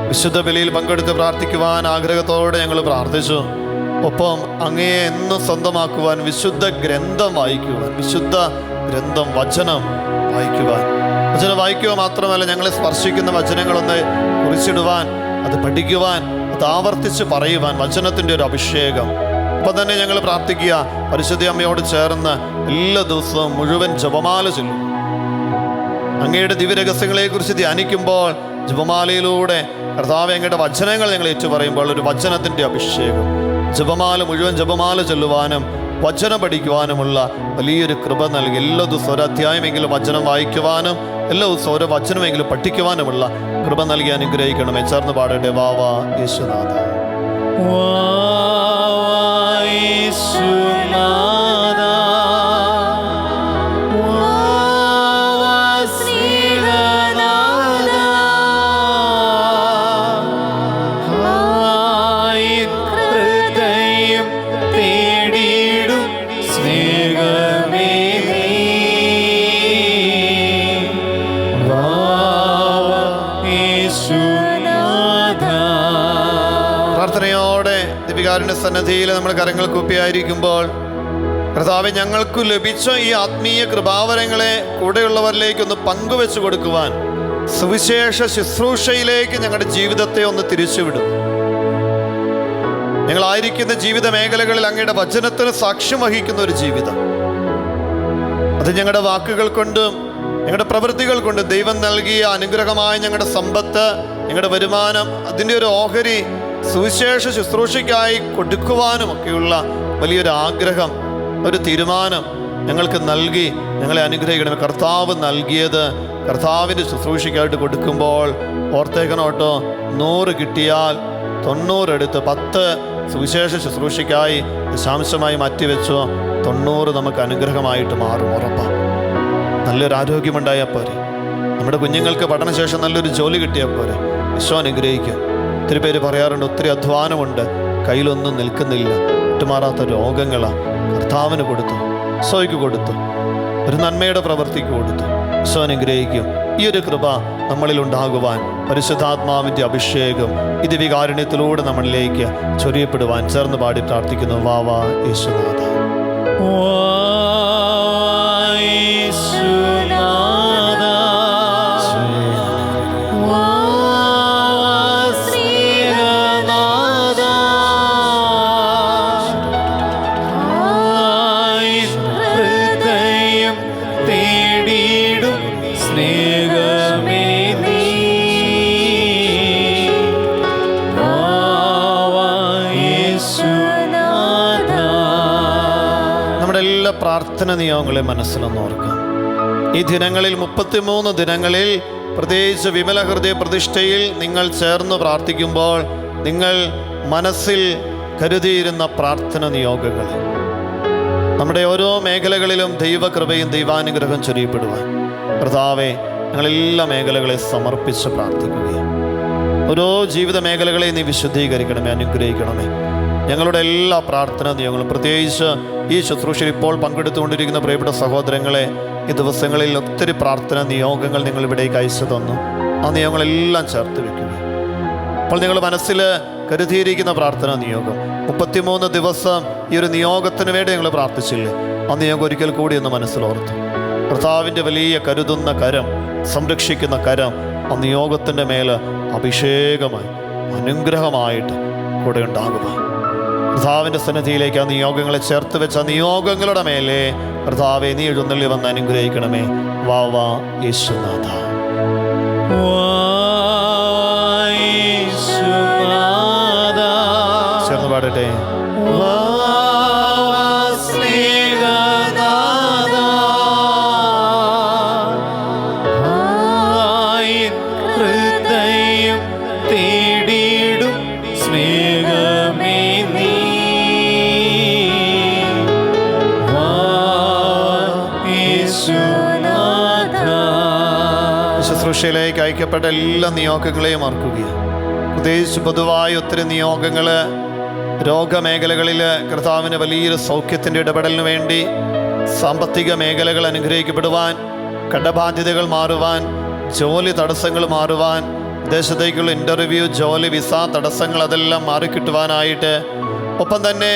വിശുദ്ധ ബലിയിൽ പങ്കെടുത്ത് പ്രാർത്ഥിക്കുവാൻ ആഗ്രഹത്തോടെ ഞങ്ങൾ പ്രാർത്ഥിച്ചു. ഒപ്പം അങ്ങയെ എന്നും സ്വന്തമാക്കുവാൻ വിശുദ്ധ ഗ്രന്ഥം വായിക്കുവാൻ, വിശുദ്ധ ഗ്രന്ഥം വചനം വായിക്കുവാൻ, വചനം വായിക്കുക മാത്രമല്ല ഞങ്ങളെ സ്പർശിക്കുന്ന വചനങ്ങളൊന്ന് കുറിച്ചിടുവാൻ, അത് പഠിക്കുവാൻ, അത് ആവർത്തിച്ച് പറയുവാൻ വചനത്തിൻ്റെ ഒരു അഭിഷേകം. അപ്പം തന്നെ ഞങ്ങൾ പ്രാർത്ഥിക്കുക, പരിശുദ്ധ അമ്മയോട് ചേർന്ന് എല്ലാ ദിവസവും മുഴുവൻ ജപമാല ചൊല്ലും. അങ്ങയുടെ ദിവ്യരഹസ്യങ്ങളെക്കുറിച്ച് ധ്യാനിക്കുമ്പോൾ ജപമാലയിലൂടെ കർത്താവേ അങ്ങയുടെ വചനങ്ങൾ ഞങ്ങൾ ഏറ്റുപറയുമ്പോൾ ഒരു വചനത്തിൻ്റെ അഭിഷേകം. ജപമാല മുഴുവൻ ജപമാല ചൊല്ലുവാനും വചനം പഠിക്കുവാനുമുള്ള വലിയൊരു കൃപ നൽകി. എല്ലാ ദിവസവും ഒരു അധ്യായമെങ്കിലും വചനം വായിക്കുവാനും എല്ലാ ദിവസവും ഓരോ വചനമെങ്കിലും പഠിക്കുവാനുമുള്ള കൃപ നൽകി അനുഗ്രഹിക്കണമേ. ചേർന്ന് പാടട്ടെ. വാ യേശുനാഥ. പ്രാർത്ഥനയോടെ ദിവ്യകാരുണ്യ സന്നിധിയിൽ നമ്മൾ കരങ്ങൾ കൂപ്പിയായിരിക്കുമ്പോൾ കർത്താവേ, ഞങ്ങൾക്ക് ലഭിച്ച ഈ ആത്മീയ കൃപാവരങ്ങളെ കൂടെയുള്ളവരിലേക്കൊന്ന് പങ്കുവെച്ചു കൊടുക്കുവാൻ, സുവിശേഷ ശുശ്രൂഷയിലേക്ക് ഞങ്ങളുടെ ജീവിതത്തെ ഒന്ന് തിരിച്ചുവിടും. ഞങ്ങളായിരിക്കുന്ന ജീവിത മേഖലകളിൽ അങ്ങയുടെ വചനത്തിന് സാക്ഷ്യം വഹിക്കുന്ന ഒരു ജീവിതം, അത് ഞങ്ങളുടെ വാക്കുകൾ കൊണ്ടും ഞങ്ങളുടെ പ്രവൃത്തികൾ കൊണ്ട് ദൈവം നൽകിയ അനുഗ്രഹമായ ഞങ്ങളുടെ സമ്പത്ത്, ഞങ്ങളുടെ വരുമാനം, അതിൻ്റെ ഒരു ഓഹരി സുവിശേഷ ശുശ്രൂഷയ്ക്കായി കൊടുക്കുവാനുമൊക്കെയുള്ള വലിയൊരു ആഗ്രഹം, ഒരു തീരുമാനം ഞങ്ങൾക്ക് നൽകി ഞങ്ങളെ അനുഗ്രഹിക്കണം. കർത്താവ് നൽകിയത് കർത്താവിൻ്റെ ശുശ്രൂഷയ്ക്കായിട്ട് കൊടുക്കുമ്പോൾ ഓർത്തേക്കണോട്ടോ, 100 കിട്ടിയാൽ 90 എടുത്ത് 10 സുവിശേഷ ശുശ്രൂഷയ്ക്കായി ദശാംശമായി മാറ്റിവെച്ചോ, 90 നമുക്ക് അനുഗ്രഹമായിട്ട് മാറും. ഉറപ്പാണ്. നല്ലൊരു ആരോഗ്യമുണ്ടായാൽ പോരെ, നമ്മുടെ കുഞ്ഞുങ്ങൾക്ക് പഠനശേഷം നല്ലൊരു ജോലി കിട്ടിയാൽ പോരെ. ഈശോ അനുഗ്രഹിക്കും. ഒത്തിരി പേര് പറയാറുണ്ട്, ഒത്തിരി അധ്വാനമുണ്ട്, കയ്യിലൊന്നും നിൽക്കുന്നില്ല, വിട്ടുമാറാത്ത രോഗങ്ങളാണ്. കർത്താവിന് കൊടുത്തു, ഈശോയ്ക്ക് കൊടുത്തു, ഒരു നന്മയുടെ പ്രവൃത്തിക്ക് കൊടുത്തു. ഈശോ അനുഗ്രഹിക്കും. ഈ ഒരു കൃപ നമ്മളിൽ ഉണ്ടാകുവാൻ പരിശുദ്ധാത്മാവിൻ്റെ അഭിഷേകം ഇത് വികാരുണ്യത്തിലൂടെ നമ്മളിലേക്ക് ചൊരിയപ്പെടുവാൻ ചേർന്ന് പാടി പ്രാർത്ഥിക്കുന്നു. വാ യേശുനാഥ. പ്രാർത്ഥന നിയോഗങ്ങളെ മനസ്സിലൊന്ന് ഓർക്കാം. ഈ ദിനങ്ങളിൽ 33 ദിനങ്ങളിൽ പ്രത്യേകിച്ച് വിമല ഹൃദയ പ്രതിഷ്ഠയിൽ നിങ്ങൾ ചേർന്ന് പ്രാർത്ഥിക്കുമ്പോൾ നിങ്ങൾ മനസ്സിൽ കരുതിയിരുന്ന പ്രാർത്ഥന നിയോഗങ്ങൾ നമ്മുടെ ഓരോ മേഖലകളിലും ദൈവകൃപയും ദൈവാനുഗ്രഹം ചൊരിയപ്പെടുവാൻ കർത്താവെ ഞങ്ങളെല്ലാ മേഖലകളെ സമർപ്പിച്ച് പ്രാർത്ഥിക്കുകയും ഓരോ ജീവിത മേഖലകളെയും നീ വിശുദ്ധീകരിക്കണമേ, അനുഗ്രഹിക്കണമേ. ഞങ്ങളുടെ എല്ലാ പ്രാർത്ഥനാ നിയോഗങ്ങളും പ്രത്യേകിച്ച് ഈ ശുശ്രൂഷയിൽ ഇപ്പോൾ പങ്കെടുത്തുകൊണ്ടിരിക്കുന്ന പ്രിയപ്പെട്ട സഹോദരങ്ങളെ ഈ ദിവസങ്ങളിൽ ഒത്തിരി പ്രാർത്ഥനാ നിയോഗങ്ങൾ നിങ്ങൾ ഇവിടേക്ക് അയച്ചു തന്നു. ആ നിയോഗങ്ങളെല്ലാം ചേർത്ത് വെക്കുക. അപ്പോൾ നിങ്ങൾ മനസ്സിൽ കരുതിയിരിക്കുന്ന പ്രാർത്ഥനാ നിയോഗം 33 ദിവസം ഈ ഒരു നിയോഗത്തിന് വേണ്ടി ഞങ്ങൾ പ്രാർത്ഥിച്ചില്ലേ? ആ നിയോഗം ഒരിക്കൽ കൂടി ഒന്ന് മനസ്സിലോർത്തു. കർത്താവിൻ്റെ വലിയ കരുതുന്ന കരം, സംരക്ഷിക്കുന്ന കരം ആ നിയോഗത്തിൻ്റെ മേൽ അഭിഷേകമായി അനുഗ്രഹമായിട്ട് കൂടെ ഉണ്ടാകുക. കർത്താവിൻ്റെ സന്നിധിയിലേക്ക് ആ നിയോഗങ്ങളെ ചേർത്ത് വെച്ച ആ നിയോഗങ്ങളുടെ മേലെ കർത്താവെ നീ എഴുന്നള്ളി വന്ന് അനുഗ്രഹിക്കണമേ. വാ വാ യേശുനാഥ. ചേർന്ന് പാടട്ടെ. ശുശ്രൂഷയിലേക്ക് അയക്കപ്പെട്ട എല്ലാ നിയോഗങ്ങളെയും ഓർക്കുകയാണ്. പ്രത്യേകിച്ച് പൊതുവായ ഒത്തിരി നിയോഗങ്ങൾ രോഗമേഖലകളിൽ കർത്താവിന് വലിയൊരു സൗഖ്യത്തിൻ്റെ ഇടപെടലിന് വേണ്ടി, സാമ്പത്തിക മേഖലകൾ അനുഗ്രഹിക്കപ്പെടുവാൻ, കടബാധ്യതകൾ മാറുവാൻ, ജോലി തടസ്സങ്ങൾ മാറുവാൻ, വിദേശത്തേക്കുള്ള ഇൻ്റർവ്യൂ, ജോലി, വിസ തടസ്സങ്ങൾ അതെല്ലാം മാറിക്കിട്ടുവാനായിട്ട്, ഒപ്പം തന്നെ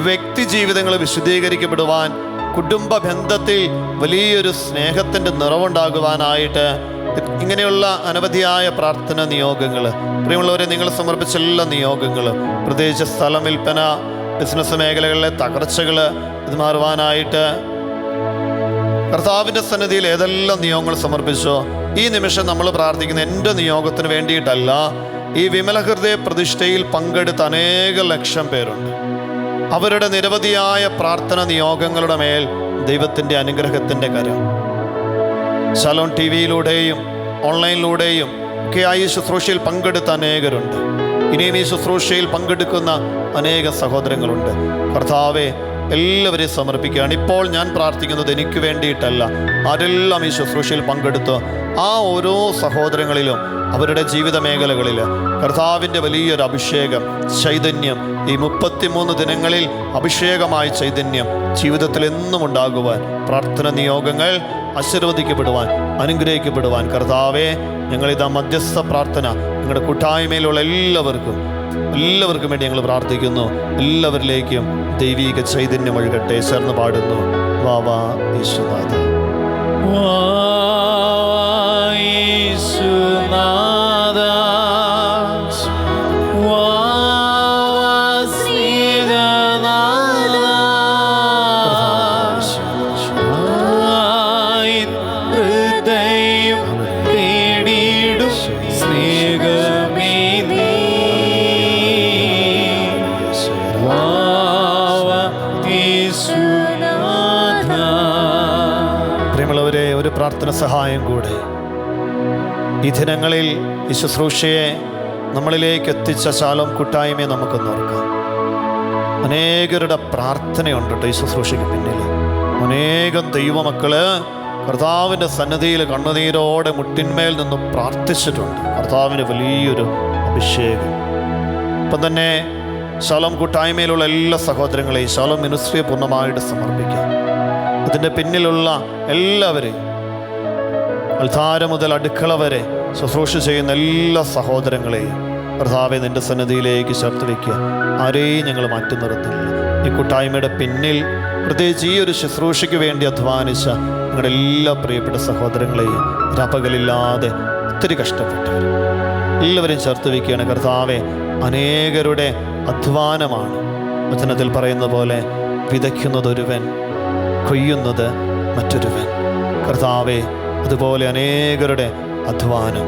വ്യക്തി ജീവിതങ്ങൾ വിശുദ്ധീകരിക്കപ്പെടുവാൻ, കുടുംബ ബന്ധത്തിൽ വലിയൊരു സ്നേഹത്തിൻ്റെ നിറവുണ്ടാകുവാനായിട്ട്, ഇങ്ങനെയുള്ള അനവധിയായ പ്രാർത്ഥന നിയോഗങ്ങൾ പ്രിയമുള്ളവരെ നിങ്ങൾ സമർപ്പിച്ച എല്ലാ നിയോഗങ്ങളും പ്രത്യേകിച്ച് സ്ഥലം വിൽപ്പന, ബിസിനസ് മേഖലകളിലെ തകർച്ചകൾ ഇത് മാറുവാനായിട്ട് കർത്താവിൻ്റെ സന്നിധിയിൽ ഏതെല്ലാം നിയോഗങ്ങൾ സമർപ്പിച്ചോ ഈ നിമിഷം നമ്മൾ പ്രാർത്ഥിക്കുന്ന എൻ്റെ നിയോഗത്തിന് വേണ്ടിയിട്ടല്ല, ഈ വിമല ഹൃദയ പ്രതിഷ്ഠയിൽ പങ്കെടുത്ത അനേക ലക്ഷം പേരുണ്ട്. അവരുടെ നിരവധിയായ പ്രാർത്ഥന നിയോഗങ്ങളുടെ മേൽ ദൈവത്തിൻ്റെ അനുഗ്രഹത്തിൻ്റെ കരം ശലോം ടിവിയിലൂടെയും ഓൺലൈനിലൂടെയും ഒക്കെ ഈ ശുശ്രൂഷയിൽ പങ്കെടുത്ത അനേകരുണ്ട്. ഇനിയും ഈ ശുശ്രൂഷയിൽ പങ്കെടുക്കുന്ന അനേക സഹോദരങ്ങളുണ്ട്. കർത്താവെ എല്ലാവരെയും സമർപ്പിക്കുകയാണ്. ഇപ്പോൾ ഞാൻ പ്രാർത്ഥിക്കുന്നത് എനിക്ക് വേണ്ടിയിട്ടല്ല, ആരെല്ലാം ഈ ശുശ്രൂഷയിൽ പങ്കെടുത്ത് ആ ഓരോ സഹോദരങ്ങളിലും അവരുടെ ജീവിത മേഖലകളിൽ കർത്താവിൻ്റെ വലിയൊരു അഭിഷേകം, ചൈതന്യം, ഈ 33 ദിനങ്ങളിൽ അഭിഷേകമായ ചൈതന്യം ജീവിതത്തിൽ എന്നും ഉണ്ടാകുവാൻ, പ്രാർത്ഥന നിയോഗങ്ങൾ ആശീർവദിക്കപ്പെടുവാൻ, അനുഗ്രഹിക്കപ്പെടുവാൻ കർത്താവെ ഞങ്ങളിതാ മധ്യസ്ഥ പ്രാർത്ഥന ഞങ്ങളുടെ കൂട്ടായ്മയിലുള്ള എല്ലാവർക്കും വേണ്ടി ഞങ്ങൾ പ്രാർത്ഥിക്കുന്നു. എല്ലാവരിലേക്കും ദൈവീക ചൈതന്യം ഒഴുകട്ടെ. ചേർന്ന് പാടുന്നു. വാ വാ യേശുനാഥ. ഒരു പ്രാർത്ഥന സഹായം കൂടെ ഈ ദിനങ്ങളിൽ ഈ ശുശ്രൂഷയെ നമ്മളിലേക്ക് എത്തിച്ച ശാലോം കൂട്ടായ്മയെ നമുക്കൊന്ന് ഓർക്കാം. അനേകരുടെ പ്രാർത്ഥനയുണ്ട് കേട്ടോ ഈ ശുശ്രൂഷയ്ക്ക് പിന്നിൽ. അനേകം ദൈവമക്കള് കർത്താവിൻ്റെ സന്നിധിയിൽ കണ്ണുനീരോടെ മുട്ടിന്മേൽ നിന്നും പ്രാർത്ഥിച്ചിട്ടുണ്ട്. കർത്താവിന് വലിയൊരു അഭിഷേകം. ഇപ്പം തന്നെ ശാലോം കൂട്ടായ്മയിലുള്ള എല്ലാ സഹോദരങ്ങളെയും ശാലോം മിനിസ്ട്രിയെ പൂർണ്ണമായിട്ട് സമർപ്പിക്കാം. അതിൻ്റെ പിന്നിലുള്ള എല്ലാവരെയും, അൽത്താര മുതൽ അടുക്കള വരെ ശുശ്രൂഷ ചെയ്യുന്ന എല്ലാ സഹോദരങ്ങളെയും കർത്താവെ നിൻ്റെ സന്നിധിയിലേക്ക് ചേർത്ത് വയ്ക്കുക. ആരെയും ഞങ്ങൾ മാറ്റി നിർത്തില്ല. ഈ കൂട്ടായ്മയുടെ പിന്നിൽ പ്രത്യേകിച്ച് ഈ ഒരു ശുശ്രൂഷയ്ക്ക് വേണ്ടി അധ്വാനിച്ച ഞങ്ങളുടെ എല്ലാ പ്രിയപ്പെട്ട സഹോദരങ്ങളെയും രാപ്പകലില്ലാതെ ഒത്തിരി കഷ്ടപ്പെട്ടവർ എല്ലാവരെയും ചേർത്ത് വയ്ക്കുകയാണ്. കർത്താവെ അനേകരുടെ അധ്വാനമാണ് വചനത്തിൽ പറയുന്ന പോലെ വിതയ്ക്കുന്നതൊരുവൻ, കൊയ്യുന്നത് മറ്റൊരുവൻ. കർത്താവെ അതുപോലെ അനേകരുടെ അധ്വാനം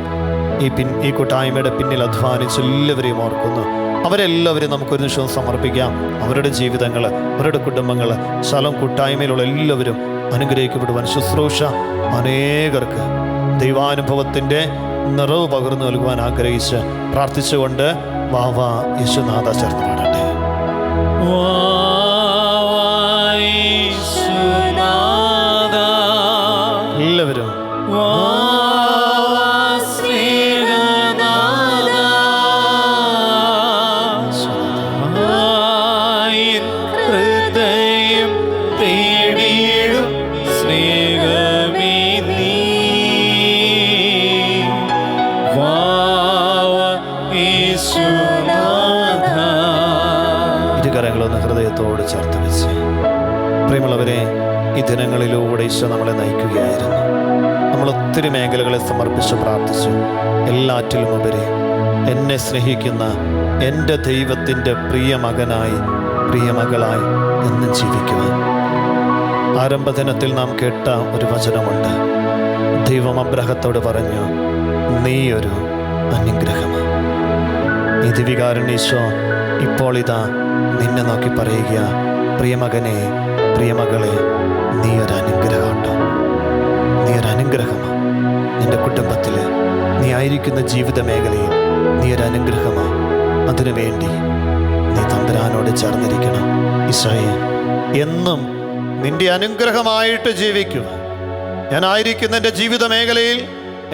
ഈ കൂട്ടായ്മയുടെ പിന്നിൽ അധ്വാനിച്ച് എല്ലാവരെയും ഓർക്കുന്നു. അവരെല്ലാവരെയും നമുക്കൊരു നിമിഷം സമർപ്പിക്കാം. അവരുടെ ജീവിതങ്ങൾ, അവരുടെ കുടുംബങ്ങൾ, ശാലോം കൂട്ടായ്മയിലുള്ള എല്ലാവരും അനുഗ്രഹിക്കപ്പെടുവാൻ ശുശ്രൂഷ അനേകർക്ക് ദൈവാനുഭവത്തിൻ്റെ നിറവ് പകർന്നു നൽകുവാൻ ആഗ്രഹിച്ച് പ്രാർത്ഥിച്ചുകൊണ്ട് വാവ യേശുനാഥ ചേർന്ന് പാടട്ടെ. എല്ലാവരും ഇരുകരങ്ങളൊന്ന് ഹൃദയത്തോട് ചേർത്ത് വെച്ച്. പ്രിയമുള്ളവരെ, ഈ ദിനങ്ങളിലൂടെ ഈശോ നമ്മളെ നയിക്കുകയായിരുന്നു. നമ്മൾ ഒത്തിരി മേഖലകളെ സമർപ്പിച്ച് പ്രാർത്ഥിച്ചു. എല്ലാറ്റിലും ഉപരി എന്നെ സ്നേഹിക്കുന്ന എൻ്റെ ദൈവത്തിൻ്റെ പ്രിയ മകനായി, പ്രിയ മകളായി എന്നും ജീവിക്കുവാൻ. ആരംഭദിനത്തിൽ നാം കേട്ട ഒരു വചനമുണ്ട്. ദൈവം അബ്രഹത്തോട് പറഞ്ഞു, നീ ഒരു അനുഗ്രഹമാണ്. ഈ ദിവികാരുണ്യ ഇപ്പോൾ ഇതാ നിന്നെ നോക്കി പറയുക, പ്രിയമകനെ, പ്രിയമകളെ, നീ ഒരു അനുഗ്രഹമുണ്ട്. നീ ഒരു അനുഗ്രഹമാണ്. നിന്റെ കുടുംബത്തിൽ, നീ ആയിരിക്കുന്ന ജീവിത മേഖലയിൽ നീ ഒരു അനുഗ്രഹമാണ്. അതിനുവേണ്ടി നീ തമ്പുരാനോട് ചേർന്നിരിക്കണം. ഈശോയെ, എന്നും നിന്റെ അനുഗ്രഹമായിട്ട് ജീവിക്കുക. ഞാനായിരിക്കുന്ന എൻ്റെ ജീവിത മേഖലയിൽ,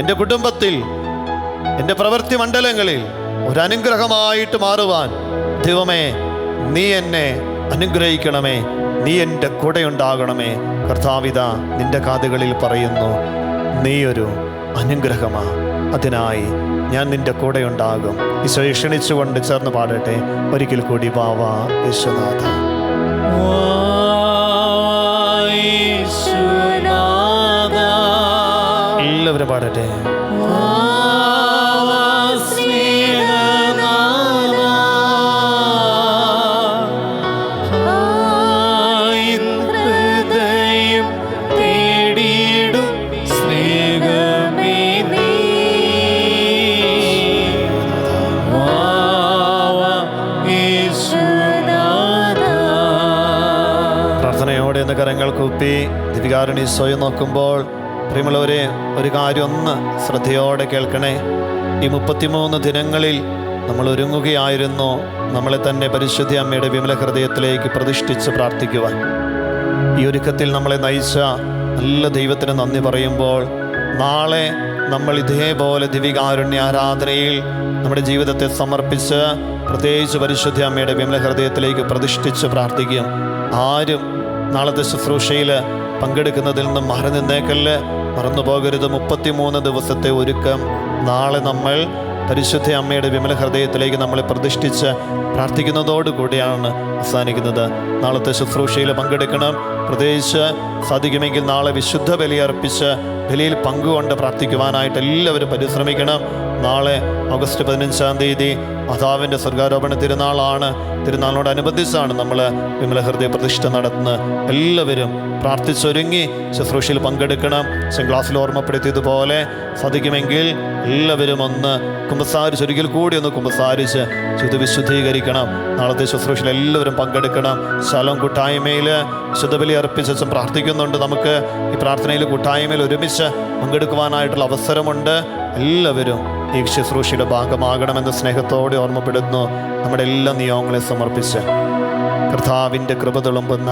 എൻ്റെ കുടുംബത്തിൽ, എൻ്റെ പ്രവൃത്തി മണ്ഡലങ്ങളിൽ ഒരു അനുഗ്രഹമായിട്ട് മാറുവാൻ ദൈവമേ നീ എന്നെ അനുഗ്രഹിക്കണമേ. നീ എൻ്റെ കൂടെ ഉണ്ടാകണമേ. കർത്താവിത നിന്റെ കാതുകളിൽ പറയുന്നു, നീ ഒരു അനുഗ്രഹമാ. അതിനായി ഞാൻ നിന്റെ കൂടെ ഉണ്ടാകും. ഈശോയെ ക്ഷണിച്ചുകൊണ്ട് ചേർന്ന് പാടട്ടെ. ഒരിക്കൽ കൂടി വാവ യേശുനാഥ. എല്ലാവരും പാടട്ടെ. പ്രാർത്ഥനയോടെ എന്ന കരങ്ങൾ കൂപ്പി ദിവികാരുണ്യ ഈശോയെ നോക്കുമ്പോൾ പ്രിയമുള്ളവരെ, ഒരു കാര്യം ഒന്ന് ശ്രദ്ധയോടെ കേൾക്കണേ. ഈ 33 ദിനങ്ങളിൽ നമ്മൾ ഒരുങ്ങുകയായിരുന്നു നമ്മളെ തന്നെ പരിശുദ്ധ അമ്മയുടെ വിമല ഹൃദയത്തിലേക്ക് പ്രതിഷ്ഠിച്ച് പ്രാർത്ഥിക്കുവാൻ. ഈ ഒരുക്കത്തിൽ നമ്മളെ നയിച്ച നല്ല ദൈവത്തിന് നന്ദി പറയുമ്പോൾ, നാളെ നമ്മൾ ഇതേപോലെ ദിവികാരുണ്യ ആരാധനയിൽ നമ്മുടെ ജീവിതത്തെ സമർപ്പിച്ച് പ്രത്യേകിച്ച് പരിശുദ്ധ അമ്മയുടെ വിമല ഹൃദയത്തിലേക്ക് പ്രതിഷ്ഠിച്ച് പ്രാർത്ഥിക്കും. ആരും നാളത്തെ ശുശ്രൂഷയിൽ പങ്കെടുക്കുന്നതിൽ നിന്നും മാറി നിന്നേക്കല്ല്, മറന്നു പോകരുത്. 33 ദിവസത്തെ ഒരുക്കം നാളെ നമ്മൾ പരിശുദ്ധ അമ്മയുടെ വിമല ഹൃദയത്തിലേക്ക് നമ്മളെ പ്രതിഷ്ഠിച്ച് പ്രാർത്ഥിക്കുന്നതോടുകൂടിയാണ് അവസാനിക്കുന്നത്. നാളത്തെ ശുശ്രൂഷയിൽ പങ്കെടുക്കണം. പ്രത്യേകിച്ച് സാധിക്കുമെങ്കിൽ നാളെ വിശുദ്ധ ബലിയർപ്പിച്ച് ബലിയിൽ പങ്കുകൊണ്ട് പ്രാർത്ഥിക്കുവാനായിട്ട് എല്ലാവരും പരിശ്രമിക്കണം. നാളെ ഓഗസ്റ്റ് 15-ാം തീയതി മാതാവിൻ്റെ സ്വർഗാരോപണ തിരുനാളാണ്. തിരുനാളിനോടനുബന്ധിച്ചാണ് നമ്മൾ വിമല ഹൃദയ പ്രതിഷ്ഠ നടത്തുന്നത്. എല്ലാവരും പ്രാർത്ഥിച്ചൊരുങ്ങി ശുശ്രൂഷയിൽ പങ്കെടുക്കണം. ക്ലാസ്സിൽ ഓർമ്മപ്പെടുത്തിയതുപോലെ സാധിക്കുമെങ്കിൽ എല്ലാവരും ഒന്ന് കുമ്പസാരിച്ച്, ഒരിക്കൽ കൂടി ഒന്ന് കുമ്പസാരിച്ച് ശുദ്ധ വിശുദ്ധീകരിക്കണം. നാളത്തെ ശുശ്രൂഷയിൽ എല്ലാവരും പങ്കെടുക്കണം. ശലോം കൂട്ടായ്മയിൽ വിശുദ്ധ ബലി അർപ്പിച്ചും പ്രാർത്ഥിക്കുന്നുണ്ട്. നമുക്ക് ഈ പ്രാർത്ഥനയിൽ കൂട്ടായ്മയിൽ ഒരുമിച്ച് പങ്കെടുക്കുവാനായിട്ടുള്ള അവസരമുണ്ട്. എല്ലാവരും ഈ ശുശ്രൂഷയുടെ ഭാഗമാകണമെന്ന് സ്നേഹത്തോടെ ഓർമ്മപ്പെടുന്നു. നമ്മുടെ എല്ലാ നിയോഗങ്ങളെ സമർപ്പിച്ച് കർത്താവിൻ്റെ കൃപ തുളുമ്പുന്ന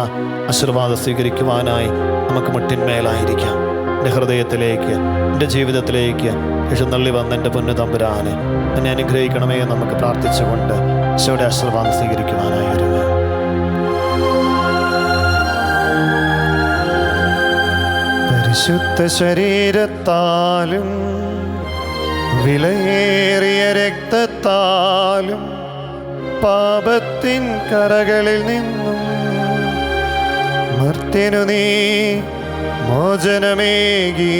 ആശീർവാദം സ്വീകരിക്കുവാനായി നമുക്ക് മുട്ടിന്മേലായിരിക്കാം. എൻ്റെ ഹൃദയത്തിലേക്ക്, എൻ്റെ ജീവിതത്തിലേക്ക് എഴുന്നള്ളി വന്ന എൻ്റെ പൊന്നു തമ്പുരാനെ എന്നെ അനുഗ്രഹിക്കണമേ എന്ന് നമുക്ക് പ്രാർത്ഥിച്ചുകൊണ്ട് ഈശോയുടെ ആശീർവാദം സ്വീകരിക്കുവാനായി ഒരുങ്ങാം. പരിശുദ്ധ ശരീരത്താലും വിലയേറിയ രക്തത്താലും പാപത്തിൻ കറകളിൽ നിന്നും മർത്യനു നീ മോചനമേകി.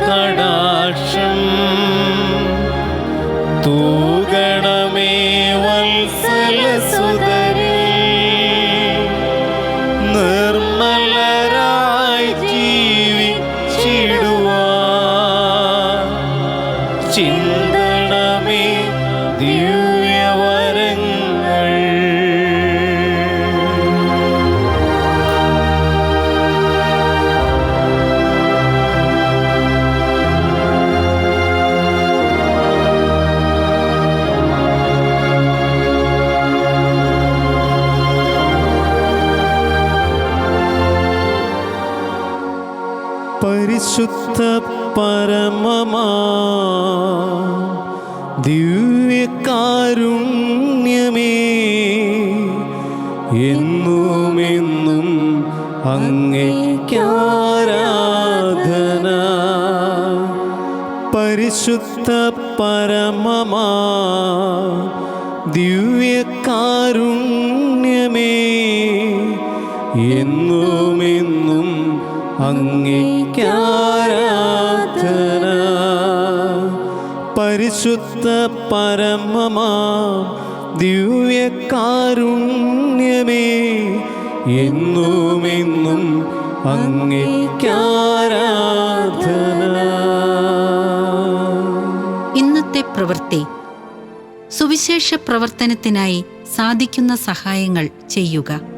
കടാക്ഷം തൂഗണമേ വത്സല സുതരേ, നിർമ്മലരായി ജീവിച്ചിടുവാൻ ചിന്തണമേ ദിവ്യവരങ്ങൾ. ദിവ്യകാരുണ്യമേ, എന്നുമെന്നും അങ്ങേയ്ക്കാരാധന. പരിശുദ്ധ പരമമാ ദിവ്യകാരുണ്യമേ, എന്നുമെന്നും അങ്ങേയ്ക്കാരാധന. പരിശുദ്ധ പരമമാ ദിവ്യകാരുണ്യമേ, എന്നുമെന്നും അങ്ങേയ്ക്കാരാധന. ഇന്നത്തെ പ്രവൃത്തി. സുവിശേഷ പ്രവർത്തനത്തിനായി സാധിക്കുന്ന സഹായങ്ങൾ ചെയ്യുക.